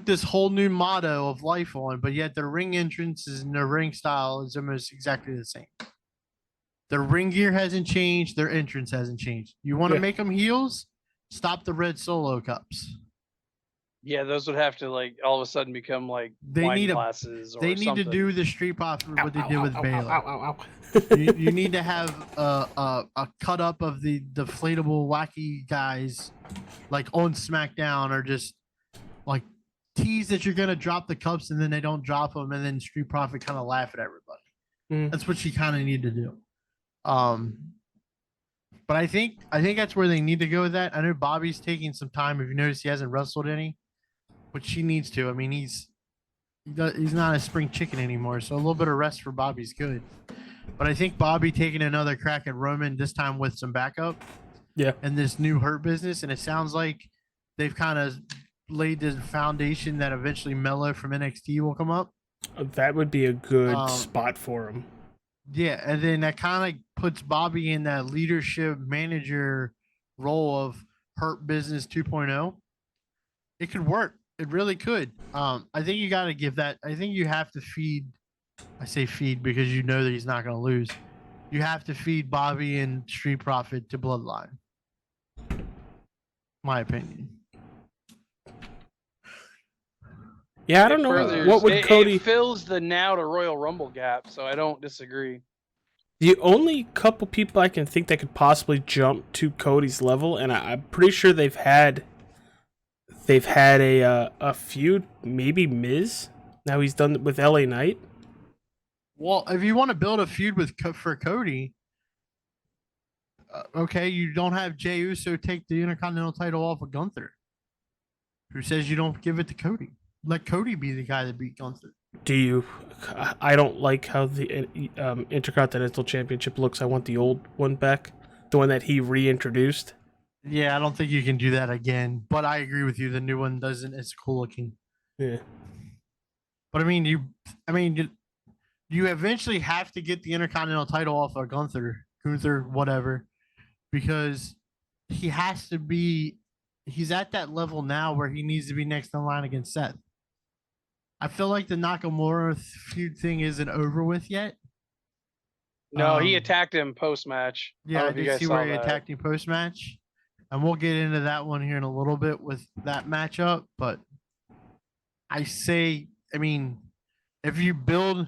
[SPEAKER 4] this whole new motto of life on, but yet their ring entrances and their ring style is almost exactly the same. Their ring gear hasn't changed, their entrance hasn't changed. You want to make them heels? Stop the red Solo cups.
[SPEAKER 5] Yeah, those would have to all of a sudden become wine glasses.
[SPEAKER 4] They need to do the Street Profit what they did with Baylor. You need to have a cut up of the deflatable wacky guys on SmackDown, or just tease that you're gonna drop the cups and then they don't drop them, and then Street Profit kind of laugh at everybody. That's what you kind of need to do. But I think that's where they need to go with that. I know Bobby's taking some time. If you notice, he hasn't wrestled any, which he needs to. I mean, he's not a spring chicken anymore, so a little bit of rest for Bobby's good. But I think Bobby taking another crack at Roman, this time with some backup, and this new Hurt Business, and it sounds like they've kind of laid the foundation that eventually Mello from NXT will come up.
[SPEAKER 3] That would be a good
[SPEAKER 4] Um,
[SPEAKER 3] spot for him.
[SPEAKER 4] Yeah, and then that kind of puts Bobby in that leadership manager role of Hurt Business 2.0. It could work. It really could. I think you got to give that. I think you have to feed. I say feed because you know that he's not going to lose. You have to feed Bobby and Street Profit to Bloodline. My opinion.
[SPEAKER 3] Yeah, I don't know what would Cody.
[SPEAKER 5] It fills the now to Royal Rumble gap, so I don't disagree.
[SPEAKER 3] The only couple people I can think that could possibly jump to Cody's level, and I'm pretty sure they've had a feud. Maybe Miz. Now he's done with LA Knight.
[SPEAKER 4] Well, if you want to build a feud for Cody, okay, you don't have Jey Uso take the Intercontinental title off of Gunther. Who says you don't give it to Cody? Let Cody be the guy that beat Gunther.
[SPEAKER 3] Do you? I don't like how the Intercontinental Championship looks. I want the old one back, the one that he reintroduced.
[SPEAKER 4] Yeah, I don't think you can do that again. But I agree with you. The new one doesn't. It's cool looking.
[SPEAKER 3] Yeah.
[SPEAKER 4] But I mean, you eventually have to get the Intercontinental title off of Gunther, whatever, because he has to be. He's at that level now where he needs to be next in line against Seth. I feel like the Nakamura feud thing isn't over with yet.
[SPEAKER 5] No, he attacked him post match.
[SPEAKER 4] Yeah, I did see where he attacked him post match, and we'll get into that one here in a little bit with that matchup. But I mean, if you build,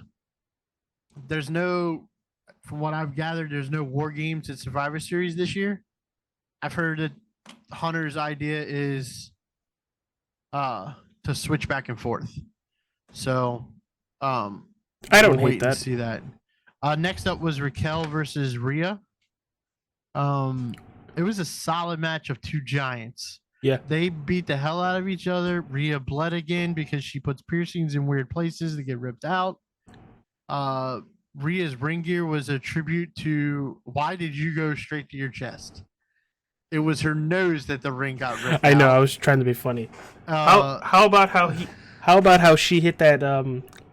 [SPEAKER 4] from what I've gathered, there's no War Games at Survivor Series this year. I've heard that Hunter's idea is to switch back and forth. So
[SPEAKER 3] I don't
[SPEAKER 4] we'll
[SPEAKER 3] hate that.
[SPEAKER 4] To see that. Next up was Raquel versus Rhea. It was a solid match of two giants.
[SPEAKER 3] Yeah.
[SPEAKER 4] They beat the hell out of each other. Rhea bled again because she puts piercings in weird places to get ripped out. Rhea's ring gear was a tribute to why did you go straight to your chest? It was her nose that the ring got ripped out.
[SPEAKER 3] I know. I was trying to be funny. How about how she hit that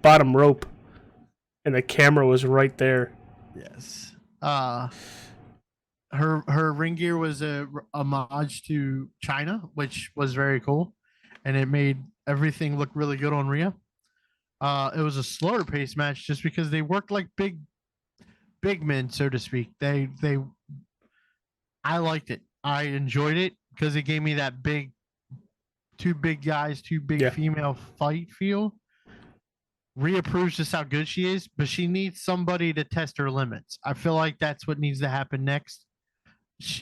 [SPEAKER 3] bottom rope, and the camera was right there.
[SPEAKER 4] Yes. Her ring gear was a homage to China, which was very cool, and it made everything look really good on Rhea. It was a slower pace match just because they worked like big men, so to speak. I liked it. I enjoyed it because it gave me that two big guys, two big female fight feel. Rhea proves just how good she is, but she needs somebody to test her limits. I feel like that's what needs to happen next.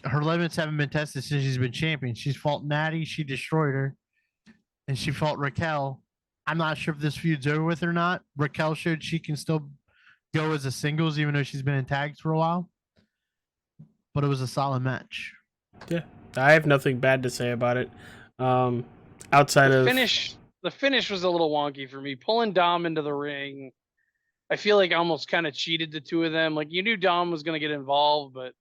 [SPEAKER 4] Her limits haven't been tested since she's been champion. She's fought Natty, she destroyed her, and she fought Raquel. I'm not sure if this feud's over with or not. Raquel showed she can still go as a singles, even though she's been in tags for a while. But it was a solid match.
[SPEAKER 3] Yeah, I have nothing bad to say about it. Outside
[SPEAKER 5] the
[SPEAKER 3] of
[SPEAKER 5] finish was a little wonky for me. Pulling Dom into the ring, I feel like I almost kind of cheated the two of them. Like you knew Dom was going to get involved, but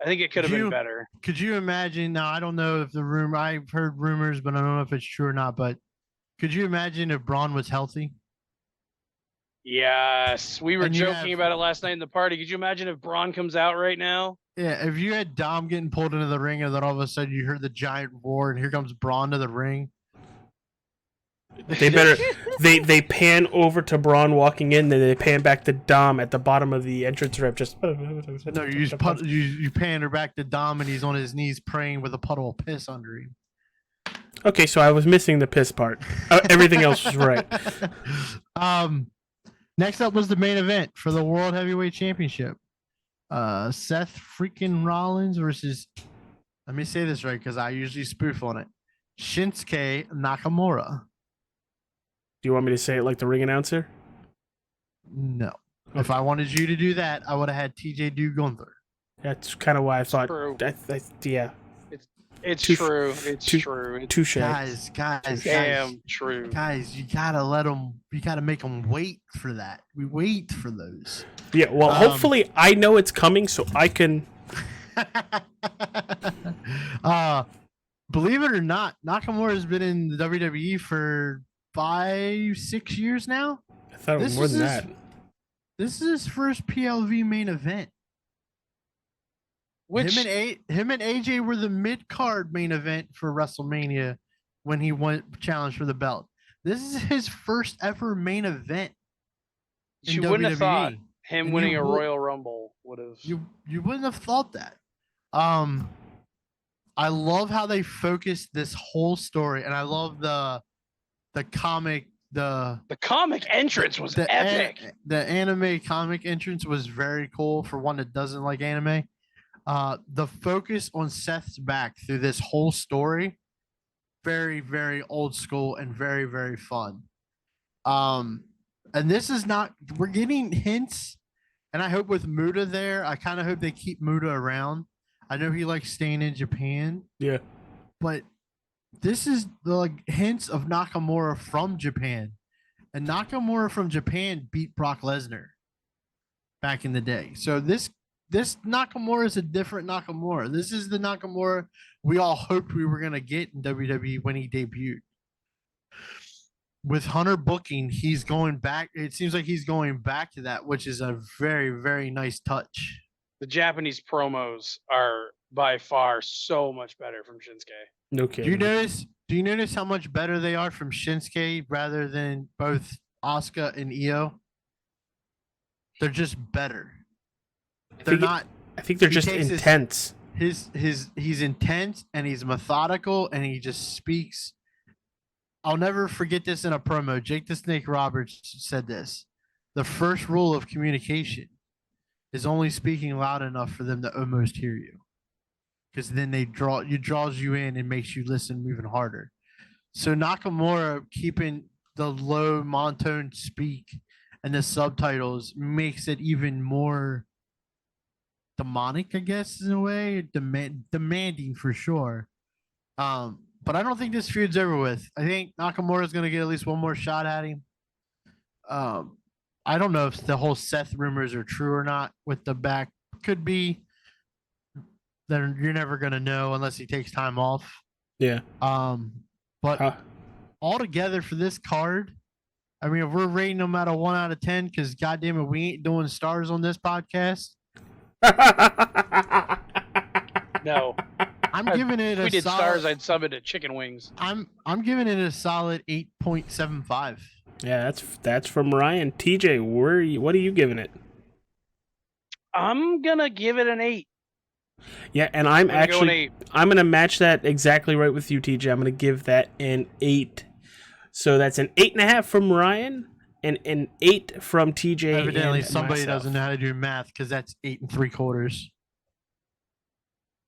[SPEAKER 5] I think it could have been better.
[SPEAKER 4] Could you imagine? Now I don't know if I've heard rumors, but I don't know if it's true or not. But could you imagine if Braun was healthy?
[SPEAKER 5] Yes, we were joking about it last night in the party. Could you imagine if Braun comes out right now?
[SPEAKER 4] Yeah, if you had Dom getting pulled into the ring and then all of a sudden you heard the giant roar and here comes Braun to the ring.
[SPEAKER 3] They pan over to Braun walking in, then they pan back to Dom at the bottom of the entrance ramp. Just
[SPEAKER 4] no, you pan her back to Dom and he's on his knees praying with a puddle of piss under him.
[SPEAKER 3] Okay, so I was missing the piss part. Everything else was right.
[SPEAKER 4] Next up was the main event for the World Heavyweight Championship. Seth freaking Rollins versus, let me say this right because I usually spoof on it, Shinsuke Nakamura.
[SPEAKER 3] Do you want me to say it like the ring announcer?
[SPEAKER 4] No. Okay. If I wanted you to do that, I would have had TJ do Gunther.
[SPEAKER 3] That's kind of why I thought. Yeah.
[SPEAKER 5] It's true. It's true.
[SPEAKER 3] Touche.
[SPEAKER 4] Guys.
[SPEAKER 5] Damn true.
[SPEAKER 4] Guys, you gotta make them wait for that. We wait for those.
[SPEAKER 3] Yeah, well, hopefully I know it's coming so I can.
[SPEAKER 4] believe it or not, Nakamura has been in the WWE for 5-6 years now.
[SPEAKER 3] I thought it was more than that.
[SPEAKER 4] This is his first PLV main event.
[SPEAKER 5] Which
[SPEAKER 4] Him and AJ were the mid-card main event for WrestleMania when he went challenged for the belt. This is his first ever main event.
[SPEAKER 5] you
[SPEAKER 4] in
[SPEAKER 5] wouldn't have thought
[SPEAKER 4] WWE.
[SPEAKER 5] him
[SPEAKER 4] And
[SPEAKER 5] winning
[SPEAKER 4] you
[SPEAKER 5] a
[SPEAKER 4] will-
[SPEAKER 5] Royal Rumble would have.
[SPEAKER 4] You wouldn't have thought that. I love how they focused this whole story, and I love the comic
[SPEAKER 5] The comic entrance was
[SPEAKER 4] the
[SPEAKER 5] epic.
[SPEAKER 4] The anime comic entrance was very cool for one that doesn't like anime. The focus on Seth's back through this whole story, very, very old school and very, very fun. And this is not, we're getting hints, and I hope with Muda there, I kind of hope they keep Muda around. I know he likes staying in Japan,
[SPEAKER 3] Yeah.
[SPEAKER 4] but this is the hints of Nakamura from Japan. And Nakamura from Japan beat Brock Lesnar back in the day. So this Nakamura is a different Nakamura. This is the Nakamura we all hoped we were going to get in WWE when he debuted. With Hunter booking, he's going back. It seems like he's going back to that, which is a very, very nice touch.
[SPEAKER 5] The Japanese promos are by far so much better from Shinsuke.
[SPEAKER 3] No
[SPEAKER 4] Do
[SPEAKER 3] kidding.
[SPEAKER 4] you notice how much better they are from Shinsuke rather than both Asuka and Io? They're just better. They're not.
[SPEAKER 3] I think they're
[SPEAKER 4] he
[SPEAKER 3] just
[SPEAKER 4] takes
[SPEAKER 3] intense.
[SPEAKER 4] He's intense and he's methodical and he just speaks. I'll never forget this in a promo. Jake the Snake Roberts said this: the first rule of communication is only speaking loud enough for them to almost hear you, because then draws you in and makes you listen even harder. So Nakamura keeping the low monotone speak and the subtitles makes it even more demonic, I guess, in a way, demanding for sure. But I don't think this feud's over with. I think Nakamura is going to get at least one more shot at him. I don't know if the whole Seth rumors are true or not with the back. Could be. Then you're never going to know unless he takes time off.
[SPEAKER 3] Yeah.
[SPEAKER 4] But altogether for this card, I mean, if we're rating them out of 1 out of 10, because goddamn it, we ain't doing stars on this podcast.
[SPEAKER 5] No,
[SPEAKER 4] I'm giving it
[SPEAKER 5] if
[SPEAKER 4] a
[SPEAKER 5] we did
[SPEAKER 4] solid,
[SPEAKER 5] stars, I'd sub it to chicken wings.
[SPEAKER 4] I'm giving it a solid 8.75.
[SPEAKER 3] Yeah, that's from Ryan. TJ, what are you giving it?
[SPEAKER 5] I'm gonna give it an 8.
[SPEAKER 3] Yeah, and I'm
[SPEAKER 5] gonna go an
[SPEAKER 3] actually
[SPEAKER 5] 8.
[SPEAKER 3] I'm gonna match that exactly right with you, TJ. I'm gonna give that an 8. So that's an 8.5 from Ryan and an 8 from TJ.
[SPEAKER 4] Evidently,
[SPEAKER 3] and
[SPEAKER 4] somebody
[SPEAKER 3] myself.
[SPEAKER 4] doesn't know how to do math because that's 8 3/4.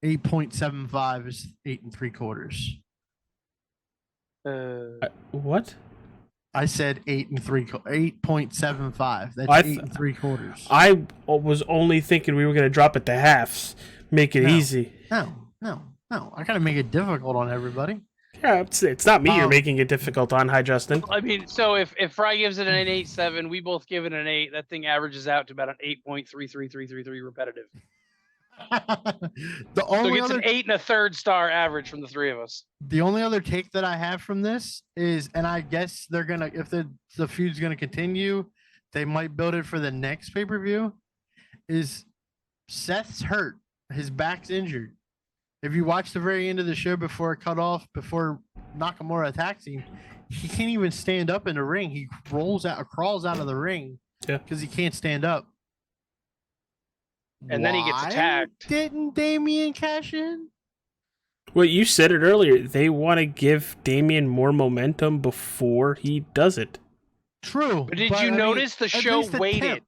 [SPEAKER 4] 8.75 is 8 3/4.
[SPEAKER 3] What?
[SPEAKER 4] I said 8.75. That's 8 3/4.
[SPEAKER 3] I was only thinking we were gonna drop it to halves, make it
[SPEAKER 4] No.
[SPEAKER 3] easy.
[SPEAKER 4] No. I gotta make it difficult on everybody.
[SPEAKER 3] Yeah, it's not me you're
[SPEAKER 4] Um,
[SPEAKER 3] making it difficult on. Hi, Justin.
[SPEAKER 5] I mean, so if Fry gives it an 8.7, we both give it an 8. That thing averages out to about an 8.33333 repetitive.
[SPEAKER 4] The
[SPEAKER 5] So
[SPEAKER 4] only
[SPEAKER 5] it gets
[SPEAKER 4] other
[SPEAKER 5] an 8 1/3 star average from the three of us.
[SPEAKER 4] the only other take that I have from this is, and I guess they're gonna, if the feud's gonna continue, they might build it for the next pay-per-view. Is Seth's hurt? His back's injured. If you watch the very end of the show before it cut off, before Nakamura attacks him, he can't even stand up in the ring. He crawls out of the ring because he can't stand up.
[SPEAKER 5] And then he gets
[SPEAKER 4] Why
[SPEAKER 5] attacked.
[SPEAKER 4] Didn't Damien cash in?
[SPEAKER 3] Well, you said it earlier. They want to give Damien more momentum before he does it.
[SPEAKER 4] True.
[SPEAKER 5] But did
[SPEAKER 4] I
[SPEAKER 5] you
[SPEAKER 4] mean,
[SPEAKER 5] notice the
[SPEAKER 4] at
[SPEAKER 5] show
[SPEAKER 4] least
[SPEAKER 5] waited?
[SPEAKER 4] attempt.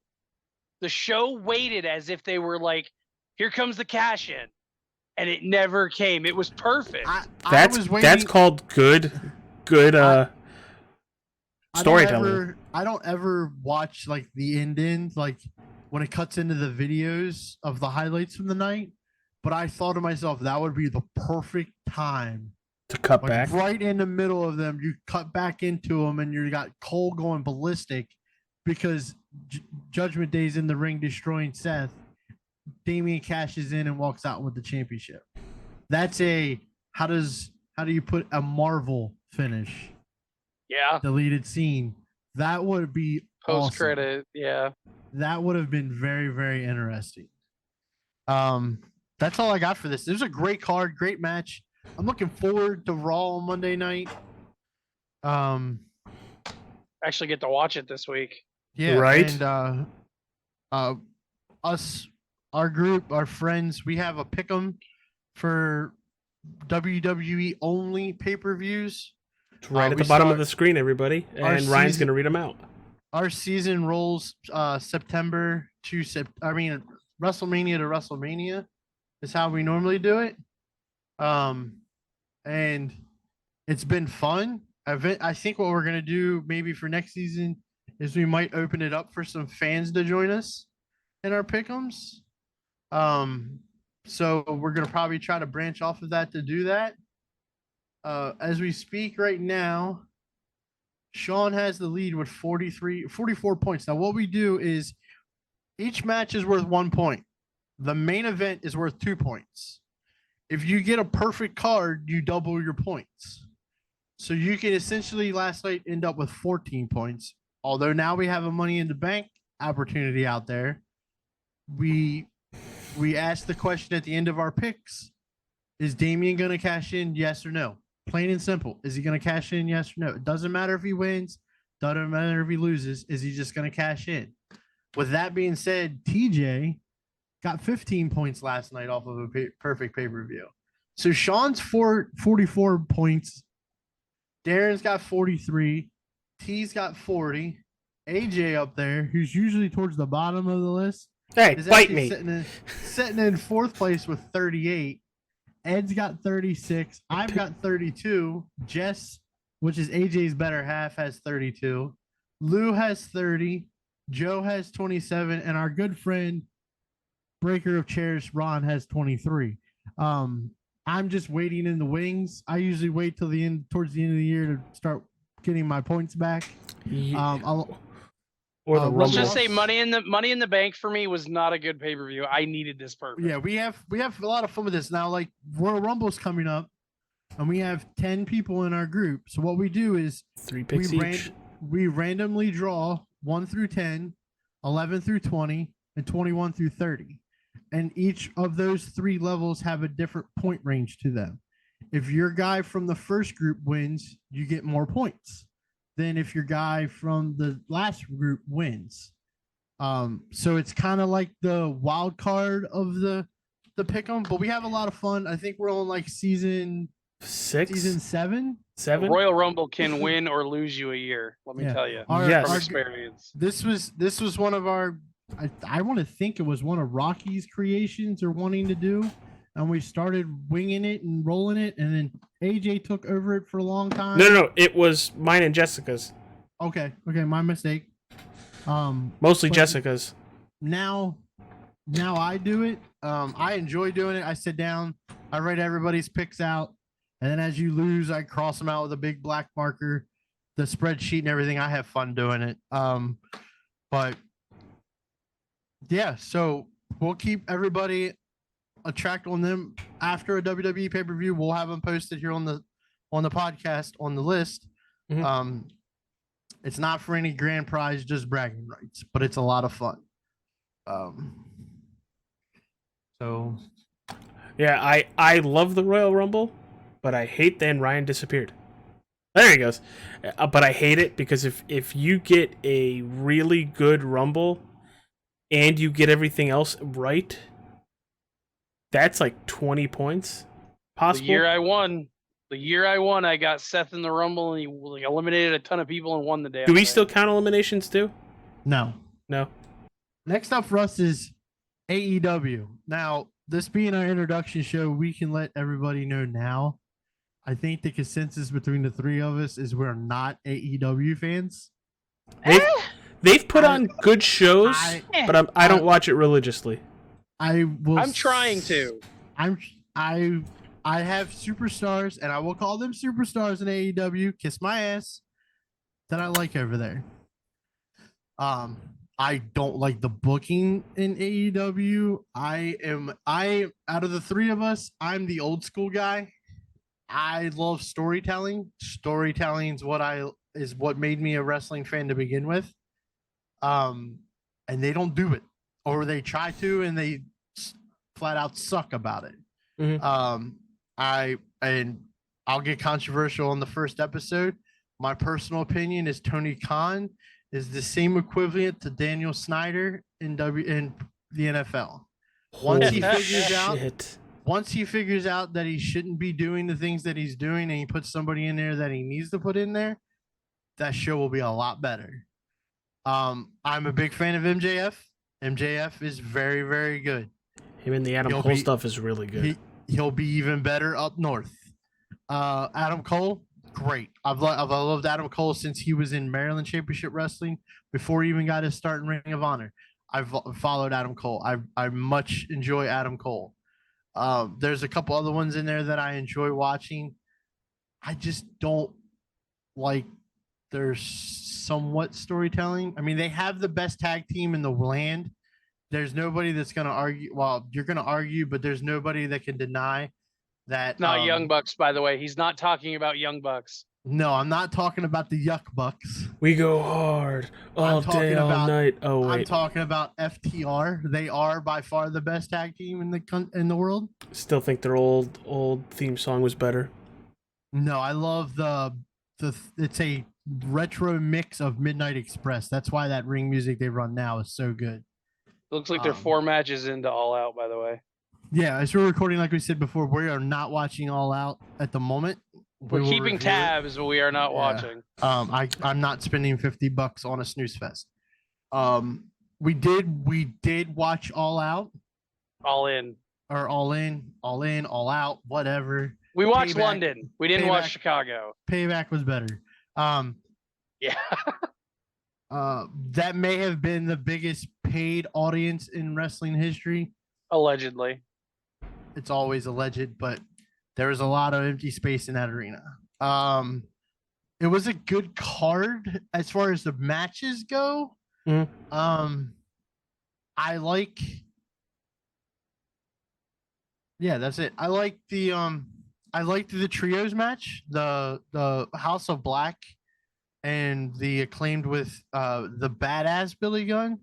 [SPEAKER 5] The show waited as if they were like, here comes the cash in. And it never came. It was perfect.
[SPEAKER 4] I
[SPEAKER 3] That's
[SPEAKER 4] was waiting.
[SPEAKER 3] that's called good storytelling.
[SPEAKER 4] I don't ever watch like the end, like when it cuts into the videos of the highlights from the night. But I thought to myself, that would be the perfect time.
[SPEAKER 3] To cut
[SPEAKER 4] Like
[SPEAKER 3] back.
[SPEAKER 4] right in the middle of them, you cut back into them, and you got Cole going ballistic because Judgment Day's in the ring destroying Seth. Damien cashes in and walks out with the championship. That's how does how do you put a Marvel finish?
[SPEAKER 5] Yeah.
[SPEAKER 4] Deleted scene. That would be
[SPEAKER 5] Post
[SPEAKER 4] awesome.
[SPEAKER 5] credit. Yeah.
[SPEAKER 4] That would have been very, very interesting. That's all I got for this. There's a great card, great match. I'm looking forward to Raw on Monday night.
[SPEAKER 5] Actually get to watch it this week.
[SPEAKER 4] Yeah,
[SPEAKER 3] Right.
[SPEAKER 4] And us, our group, our friends, we have a pick'em for WWE only pay-per-views.
[SPEAKER 3] It's right at
[SPEAKER 4] we
[SPEAKER 3] the bottom of
[SPEAKER 4] start-
[SPEAKER 3] the screen, everybody.
[SPEAKER 4] Our
[SPEAKER 3] And Ryan's
[SPEAKER 4] season-
[SPEAKER 3] going to read them out.
[SPEAKER 4] Our season rolls September to WrestleMania to WrestleMania is how we normally do it. And it's been fun. I think what we're gonna do maybe for next season is we might open it up for some fans to join us in our pick'ems. So we're gonna probably try to branch off of that to do that. As we speak right now, Sean has the lead with 44 points. Now, what we do is each match is worth 1 point. The main event is worth 2 points. If you get a perfect card, you double your points. So you can essentially last night end up with 14 points. Although now we have a money in the bank opportunity out there. We asked the question at the end of our picks. Is Damian going to cash in? Yes or no? Plain and simple. Is he going to cash in? Yes or no? It doesn't matter if he wins. Doesn't matter if he loses. Is he just going to cash in? With that being said, TJ got 15 points last night off of a perfect pay-per-view. So Sean's 44 points. Darren's got 43. T's got 40. AJ up there, who's usually towards the bottom of the list,
[SPEAKER 3] Hey,
[SPEAKER 4] is
[SPEAKER 3] bite
[SPEAKER 4] actually
[SPEAKER 3] me.
[SPEAKER 4] sitting in fourth place with 38. Ed's got 36. I've got 32. Jess, which is AJ's better half, has 32. Lou has 30. Joe has 27. And our good friend, Breaker of Chairs, Ron, has 23. I'm just waiting in the wings. I usually wait till towards the end of the year to start getting my points back.
[SPEAKER 3] Or the
[SPEAKER 4] let's
[SPEAKER 5] Let's
[SPEAKER 3] Rumble.
[SPEAKER 5] just say Money in the Bank for me was not a good pay-per-view. I needed this perfect.
[SPEAKER 4] Yeah, we have a lot of fun with this now. Like Royal Rumble's coming up, and we have 10 people in our group. So what we do is
[SPEAKER 3] 3 picks each.
[SPEAKER 4] we randomly draw 1 through 10, 11 through 20, and 21 through 30. And each of those 3 levels have a different point range to them. If your guy from the first group wins, you get more points than if your guy from the last group wins. So it's kind of like the wild card of the pick'em, but we have a lot of fun. I think we're on like season 7.
[SPEAKER 5] Royal Rumble can win or lose you a year. Let me tell you,
[SPEAKER 3] Yes.
[SPEAKER 5] from experience.
[SPEAKER 4] This was one of our. I want to think it was one of Rocky's creations or wanting to do, and we started winging it and rolling it, and then AJ took over it for a long time.
[SPEAKER 3] No. It was mine and Jessica's.
[SPEAKER 4] Okay, my mistake.
[SPEAKER 3] Mostly
[SPEAKER 4] but
[SPEAKER 3] Jessica's.
[SPEAKER 4] Now I do it. I enjoy doing it. I sit down, I write everybody's picks out, and then as you lose, I cross them out with a big black marker, the spreadsheet and everything. I have fun doing it. But yeah, so we'll keep everybody a track on them after a WWE pay-per-view. We'll have them posted here on the podcast on the list.
[SPEAKER 3] Mhm.
[SPEAKER 4] It's not for any grand prize, just bragging rights, but it's a lot of fun. So
[SPEAKER 3] Yeah, I love the Royal Rumble, but I hate then Ryan disappeared. There he goes. But I hate it because if you get a really good Rumble and you get everything else right, that's like 20 points possible.
[SPEAKER 5] The year I won, I got Seth in the Rumble, and he like eliminated a ton of people and won the day.
[SPEAKER 3] Do we still count eliminations too?
[SPEAKER 4] no.
[SPEAKER 3] Next
[SPEAKER 4] up for us is AEW. Now, this being our introduction show, we can let everybody know now. I think the consensus between the 3 of us is we're not AEW fans.
[SPEAKER 3] They've put on good shows, but I don't watch it religiously.
[SPEAKER 5] I'm trying to.
[SPEAKER 4] I have superstars, and I will call them superstars in AEW. Kiss my ass. That I like over there. I don't like the booking in AEW. I out of the 3 of us, I'm the old school guy. I love storytelling. Storytelling is what made me a wrestling fan to begin with. And they don't do it, or they try to, and they flat out suck about it.
[SPEAKER 3] Mhm.
[SPEAKER 4] I'll get controversial on the first episode. My personal opinion is Tony Khan is the same equivalent to Daniel Snyder in the NFL. Once he
[SPEAKER 3] Holy
[SPEAKER 4] figures out
[SPEAKER 3] shit.
[SPEAKER 4] once he figures out that he shouldn't be doing the things that he's doing, and he puts somebody in there that he needs to put in there, that show will be a lot better. I'm a big fan of MJF. MJF is very, very good.
[SPEAKER 3] Him and the Adam Cole stuff is really good.
[SPEAKER 4] He'll be even better up north. Adam Cole, great. I've loved Adam Cole since he was in Maryland Championship Wrestling, before he even got his start in Ring of Honor. I've followed Adam Cole. I much enjoy Adam Cole. There's a couple other ones in there that I enjoy watching. I just don't like their somewhat storytelling. I mean, they have the best tag team in the land. There's nobody that's going to argue. Well, you're going to argue, but there's nobody that can deny that.
[SPEAKER 5] Not Young Bucks, by the way. He's not talking about Young Bucks.
[SPEAKER 4] No, I'm not talking about the Yuck Bucks.
[SPEAKER 3] We go hard all day, all night. Oh wait,
[SPEAKER 4] I'm talking about FTR. They are by far the best tag team in the world.
[SPEAKER 3] Still think their old theme song was better.
[SPEAKER 4] No, I love the it's a retro mix of Midnight Express. That's why that ring music they run now is so good.
[SPEAKER 5] Looks like they're 4 matches into All Out, by the way.
[SPEAKER 4] Yeah, as we're recording, like we said before, we are not watching All Out at the moment.
[SPEAKER 5] We're keeping tabs, but we are not watching.
[SPEAKER 4] I'm not spending $50 on a snooze fest. We did watch All Out.
[SPEAKER 5] All in.
[SPEAKER 4] Or all in, all out, whatever.
[SPEAKER 5] We watched London. We didn't watch Chicago.
[SPEAKER 4] Payback was better.
[SPEAKER 5] Yeah.
[SPEAKER 4] That may have been the biggest paid audience in wrestling history.
[SPEAKER 5] Allegedly.
[SPEAKER 4] It's always alleged, but there was a lot of empty space in that arena. It was a good card as far as the matches go.
[SPEAKER 3] Mm-hmm.
[SPEAKER 4] Yeah, that's it. I liked the trios match, the House of Black and the Acclaimed with the badass Billy Gunn.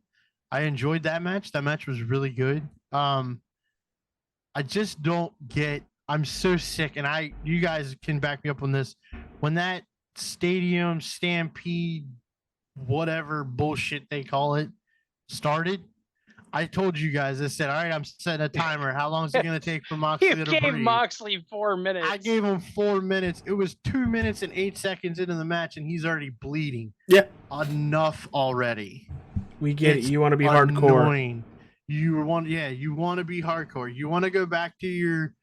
[SPEAKER 4] I enjoyed that match. That match was really good. I just don't get. I'm so sick, and you guys can back me up on this. When that stadium stampede, whatever bullshit they call it, started, I told you guys. I said, "All right, I'm setting a timer. How long is it going to take for Moxley to breathe?"
[SPEAKER 5] You gave Moxley 4 minutes.
[SPEAKER 4] I gave him 4 minutes. It was 2 minutes and 8 seconds into the match, and he's already bleeding.
[SPEAKER 3] Yeah,
[SPEAKER 4] enough already.
[SPEAKER 3] We get it. You want to be hardcore.
[SPEAKER 4] You want to be hardcore. You want to go back to your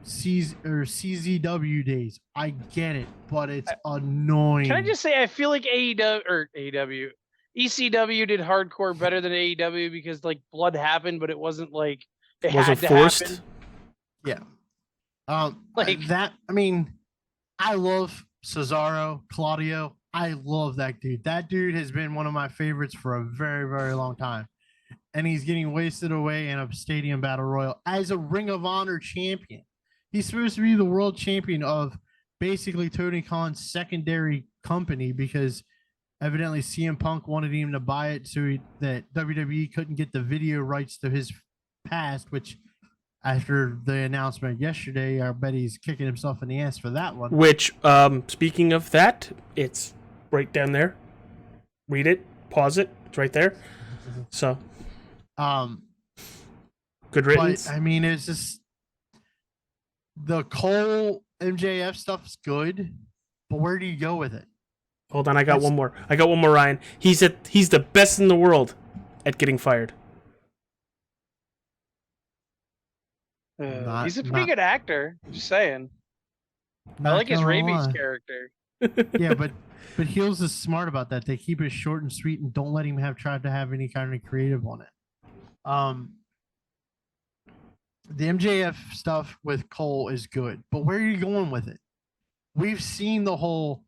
[SPEAKER 4] CZW days. I get it, but it's annoying.
[SPEAKER 5] Can I just say I feel like ECW did hardcore better than AEW because like blood happened, but it wasn't like it wasn't forced. Happen.
[SPEAKER 4] Yeah. Like that. I mean, I love Cesaro, Claudio. I love that dude. That dude has been one of my favorites for a very, very long time. And he's getting wasted away in a stadium battle royal as a Ring of Honor champion. He's supposed to be the world champion of basically Tony Khan's secondary company because evidently CM Punk wanted him to buy it so that WWE couldn't get the video rights to his past, which after the announcement yesterday, I bet he's kicking himself in the ass for that one.
[SPEAKER 3] Which, speaking of that, it's right down there. Read it, pause it, it's right there. So, good riddance.
[SPEAKER 4] But, I mean, it's just the Cole MJF stuff's good, but where do you go with it?
[SPEAKER 3] Hold on, I got one more, Ryan. He's the best in the world at getting fired.
[SPEAKER 5] He's a pretty good actor. Just saying. I like his rabies character.
[SPEAKER 4] Yeah, but Heels is smart about that. They keep it short and sweet and don't let him try to have any kind of creative on it. The MJF stuff with Cole is good, but where are you going with it? We've seen the whole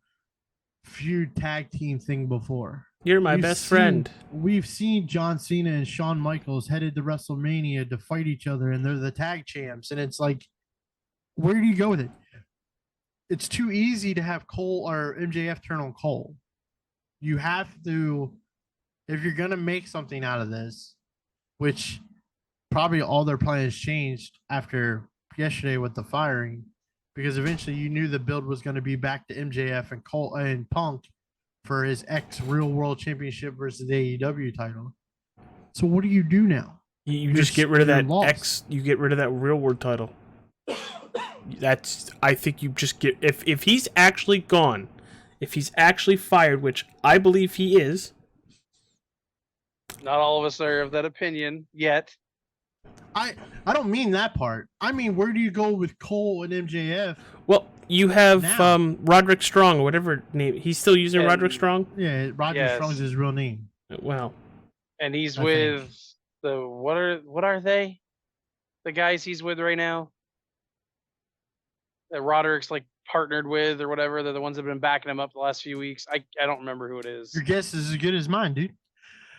[SPEAKER 4] feud tag team thing before.
[SPEAKER 3] You're my best friend.
[SPEAKER 4] We've seen John Cena and Shawn Michaels headed to WrestleMania to fight each other, and they're the tag champs. And it's like, where do you go with it? it's too easy to have Cole or MJF turn on Cole. You have to, if you're gonna make something out of this, which probably all their plans changed after yesterday with the firing, because eventually you knew the build was going to be back to MJF and Cole and Punk for his ex Real World Championship versus the AEW title. So what do you do now?
[SPEAKER 3] You just get rid of
[SPEAKER 4] you're
[SPEAKER 3] that
[SPEAKER 4] lost.
[SPEAKER 3] you get rid of that Real World title. I think you just get, if he's actually gone, if he's actually fired, which I believe he is.
[SPEAKER 5] Not all of us are of that opinion yet.
[SPEAKER 4] I don't mean that part. I mean, where do you go with Cole and MJF?
[SPEAKER 3] Well, you have
[SPEAKER 4] Now.
[SPEAKER 3] Roderick Strong, or whatever name. He's still using
[SPEAKER 5] And-
[SPEAKER 3] Roderick Strong?
[SPEAKER 4] Yeah, Roger
[SPEAKER 5] Yes.
[SPEAKER 4] Strong's his real name.
[SPEAKER 3] Well,
[SPEAKER 5] And he's
[SPEAKER 4] I
[SPEAKER 5] with
[SPEAKER 4] think.
[SPEAKER 5] the what are they? The guys he's with right now? That Roderick's like partnered with or whatever. They're the ones that have been backing him up the last few weeks. I don't remember who it is.
[SPEAKER 4] Your guess is as good as mine, dude.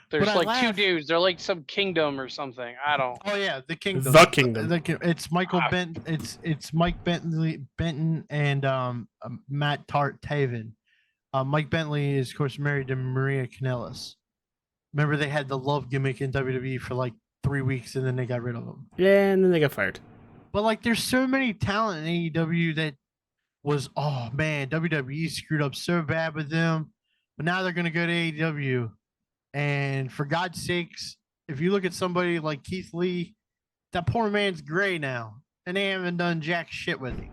[SPEAKER 5] There's
[SPEAKER 4] but I
[SPEAKER 5] like two
[SPEAKER 4] laugh.
[SPEAKER 5] dudes. They're like some kingdom or something. I don't.
[SPEAKER 4] Oh yeah, the Kingdom.
[SPEAKER 3] The Kingdom.
[SPEAKER 4] It's Michael
[SPEAKER 5] Ah.
[SPEAKER 4] Benton. It's Mike Benton and Matt Taven. Mike Bentley is of course married to Maria Kanellis. Remember they had the love gimmick in WWE for like 3 weeks and then they got rid of them.
[SPEAKER 3] yeah, and then they got fired.
[SPEAKER 4] But like, there's so many talent in AEW that was, oh man, WWE screwed up so bad with them, but now they're gonna go to AEW. And for God's sakes, if you look at somebody like Keith Lee, that poor man's gray now, and they haven't done jack shit with him.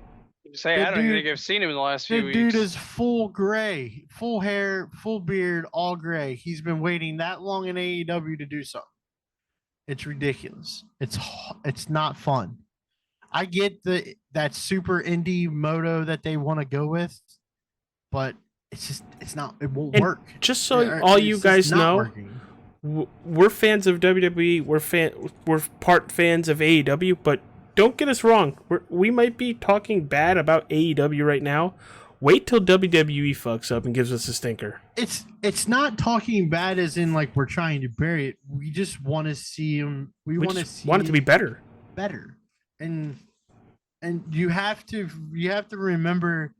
[SPEAKER 5] Say
[SPEAKER 4] The
[SPEAKER 5] I don't even
[SPEAKER 4] dude-
[SPEAKER 5] think I've seen him in the last few
[SPEAKER 4] The
[SPEAKER 5] weeks.
[SPEAKER 4] dude is full gray, full hair, full beard, all gray. He's been waiting that long in AEW to do something. It's ridiculous. It's not fun. I get that super indie moto that they want to go with, but it's not. It won't
[SPEAKER 3] And
[SPEAKER 4] work.
[SPEAKER 3] just so
[SPEAKER 4] It's
[SPEAKER 3] all you
[SPEAKER 4] just
[SPEAKER 3] guys
[SPEAKER 4] not
[SPEAKER 3] know,
[SPEAKER 4] working.
[SPEAKER 3] we're fans of WWE. We're part fans of AEW, but don't get us wrong. We might be talking bad about AEW right now. Wait till WWE fucks up and gives us a stinker.
[SPEAKER 4] It's not talking bad as in like we're trying to bury it. We just want to see him. We want to
[SPEAKER 3] just
[SPEAKER 4] see
[SPEAKER 3] want it to be better.
[SPEAKER 4] better. And you have to remember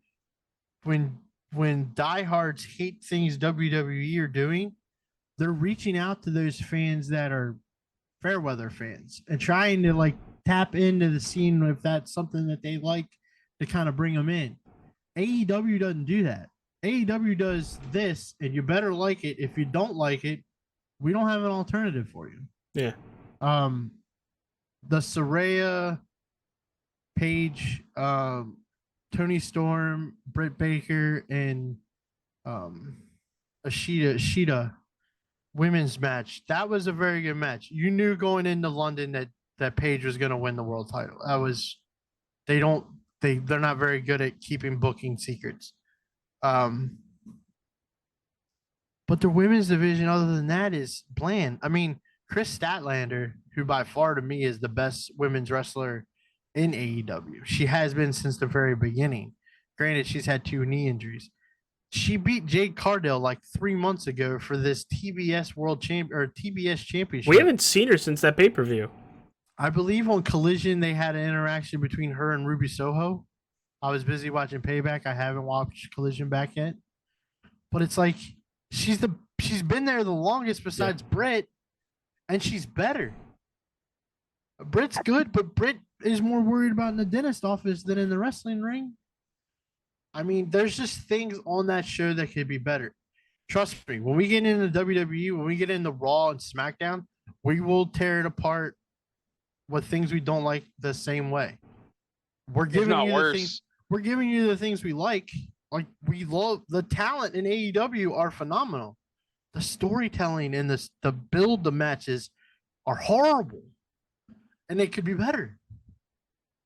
[SPEAKER 4] when diehards hate things WWE are doing, they're reaching out to those fans that are fairweather fans and trying to like tap into the scene if that's something that they like to kind of bring them in. AEW doesn't do that. AEW does this, and you better like it. If you don't like it, we don't have an alternative for you.
[SPEAKER 3] Yeah.
[SPEAKER 4] The Saraya, Paige, Tony Storm, Britt Baker, and Ashita women's match. That was a very good match. You knew going into London that Paige was going to win the world title. That was they're not very good at keeping booking secrets. But their women's division, other than that, is bland. I mean, Chris Statlander, who by far to me is the best women's wrestler in AEW. She has been since the very beginning. Granted, she's had 2 knee injuries. She beat Jade Cardell like 3 months ago for this TBS TBS championship.
[SPEAKER 3] We haven't seen her since that pay-per-view.
[SPEAKER 4] I believe on Collision they had an interaction between her and Ruby Soho. I was busy watching Payback. I haven't watched Collision back yet. But it's like she's been there the longest besides Britt, and she's better. Britt's good, but Britt is more worried about in the dentist office than in the wrestling ring. I mean, there's just things on that show that could be better. Trust me, when we get into WWE, when we get into Raw and SmackDown, we will tear it apart with things we don't like the same way. We're giving
[SPEAKER 5] not
[SPEAKER 4] you
[SPEAKER 5] worse.
[SPEAKER 4] the things. We're giving you the things we like. Like we love the talent in AEW are phenomenal. The storytelling and the build the matches are horrible, and they could be better.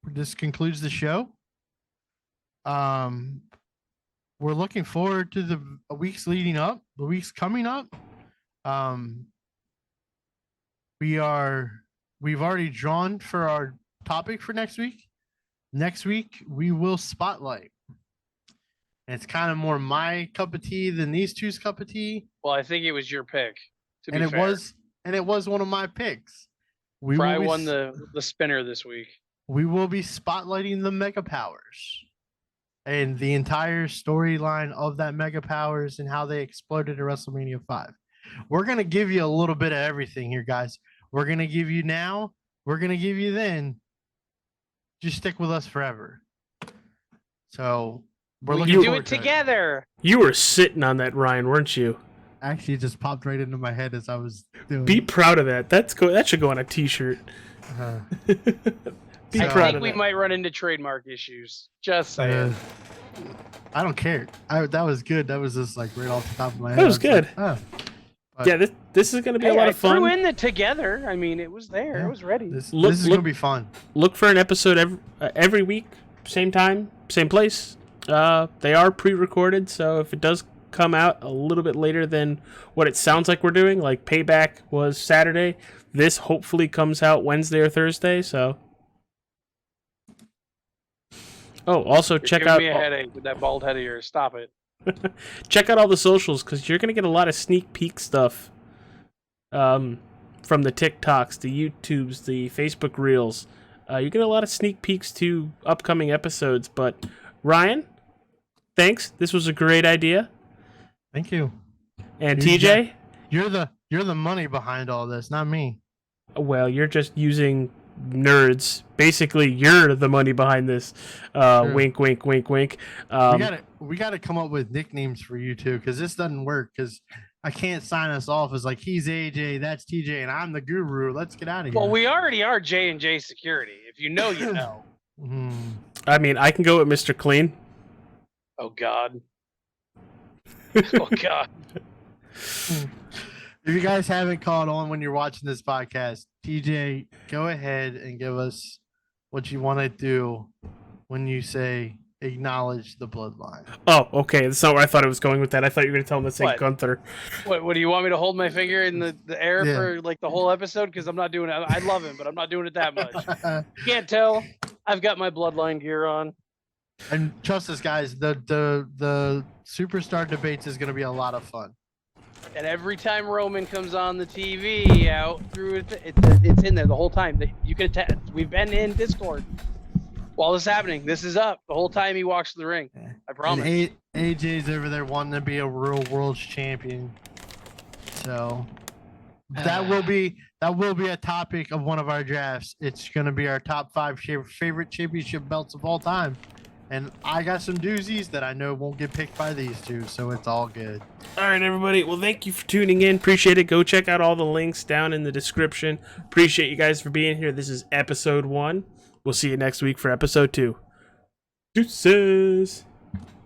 [SPEAKER 4] This concludes the show. We're looking forward to the weeks leading up, the weeks coming up. We've already drawn for our topic for next week. Next week we will spotlight. And it's kind of more my cup of tea than these two's cup of tea.
[SPEAKER 5] Well, I think it was your pick. To
[SPEAKER 4] And
[SPEAKER 5] be
[SPEAKER 4] it
[SPEAKER 5] fair.
[SPEAKER 4] was one of my picks.
[SPEAKER 5] Fry won the spinner this week.
[SPEAKER 4] We will be spotlighting the Mega Powers. and the entire storyline of that Mega Powers and how they exploded at WrestleMania 5. We're going to give you a little bit of everything here, guys. We're going to give you now. We're going to give you then. Just stick with us forever. So we're
[SPEAKER 5] We
[SPEAKER 4] looking
[SPEAKER 5] can do
[SPEAKER 4] forward
[SPEAKER 5] it
[SPEAKER 4] to
[SPEAKER 5] together.
[SPEAKER 3] You were sitting on that, Ryan, weren't you?
[SPEAKER 4] Actually, it just popped right into my head as I was doing.
[SPEAKER 3] Be proud of that. That should go on a T-shirt.
[SPEAKER 4] Uh,
[SPEAKER 3] Be
[SPEAKER 5] I
[SPEAKER 3] proud
[SPEAKER 5] think
[SPEAKER 3] of
[SPEAKER 5] we
[SPEAKER 3] that.
[SPEAKER 5] might run into trademark issues. Just saying.
[SPEAKER 4] I don't care. That was good. That was just like right off the top of my head.
[SPEAKER 3] That was good.
[SPEAKER 4] Like,
[SPEAKER 3] Yeah, this is going to be
[SPEAKER 5] Hey,
[SPEAKER 3] a lot
[SPEAKER 5] I
[SPEAKER 3] of fun.
[SPEAKER 5] threw in the together. I mean, it was there.
[SPEAKER 4] Yeah.
[SPEAKER 5] It was ready.
[SPEAKER 4] this
[SPEAKER 3] Look-
[SPEAKER 4] is
[SPEAKER 3] look-
[SPEAKER 4] gonna be fun.
[SPEAKER 3] Look for an episode every week, same time, same place. They are pre-recorded, so if it does come out a little bit later than what it sounds like we're doing, like Payback was Saturday, this hopefully comes out Wednesday or Thursday. So, also
[SPEAKER 5] You're
[SPEAKER 3] check
[SPEAKER 5] giving
[SPEAKER 3] out
[SPEAKER 5] me a headache with that bald head of yours. Stop it.
[SPEAKER 3] check out all the socials because you're gonna get a lot of sneak peek stuff. From the TikToks, the YouTubes, the Facebook Reels. You get a lot of sneak peeks to upcoming episodes. But Ryan, thanks. This was a great idea.
[SPEAKER 4] Thank you.
[SPEAKER 3] And
[SPEAKER 4] You
[SPEAKER 3] TJ,
[SPEAKER 4] You're the money behind all this, not me.
[SPEAKER 3] well, you're just using nerds. Basically, you're the money behind this.
[SPEAKER 4] Sure.
[SPEAKER 3] Wink, wink, wink, wink.
[SPEAKER 4] We gotta come up with nicknames for you two because this doesn't work. Because I can't sign us off as like he's AJ, that's TJ, and I'm the guru. Let's get out of here.
[SPEAKER 5] Well, we already are J&J Security. If you know, you know.
[SPEAKER 3] I mean, I can go with Mr. Clean.
[SPEAKER 5] Oh, God. Oh, God.
[SPEAKER 4] If you guys haven't caught on when you're watching this podcast, TJ, go ahead and give us what you want to do when you say acknowledge the bloodline.
[SPEAKER 3] Oh, okay. That's not where I thought it was going with that. I thought you were going to tell him to say
[SPEAKER 5] What?
[SPEAKER 3] Gunther.
[SPEAKER 5] What do you want me to hold my finger in the air
[SPEAKER 4] Yeah.
[SPEAKER 5] for like the whole episode? Because I'm not doing it. I love him, but I'm not doing it that much. You can't tell. I've got my bloodline gear on.
[SPEAKER 4] And trust us, guys, the superstar debates is going to be a lot of fun.
[SPEAKER 5] And every time Roman comes on the TV out through it's in there the whole time. You can attest. We've been in Discord while this is happening. This is up the whole time he walks to the ring. I promise.
[SPEAKER 4] And AJ's over there wanting to be a real world's champion. So that will be a topic of one of our drafts. It's going to be our top 5 favorite championship belts of all time. And I got some doozies that I know won't get picked by these two, so it's all good.
[SPEAKER 3] All right, everybody. Well, thank you for tuning in. Appreciate it. Go check out all the links down in the description. Appreciate you guys for being here. This is episode 1. We'll see you next week for episode 2. Deuces.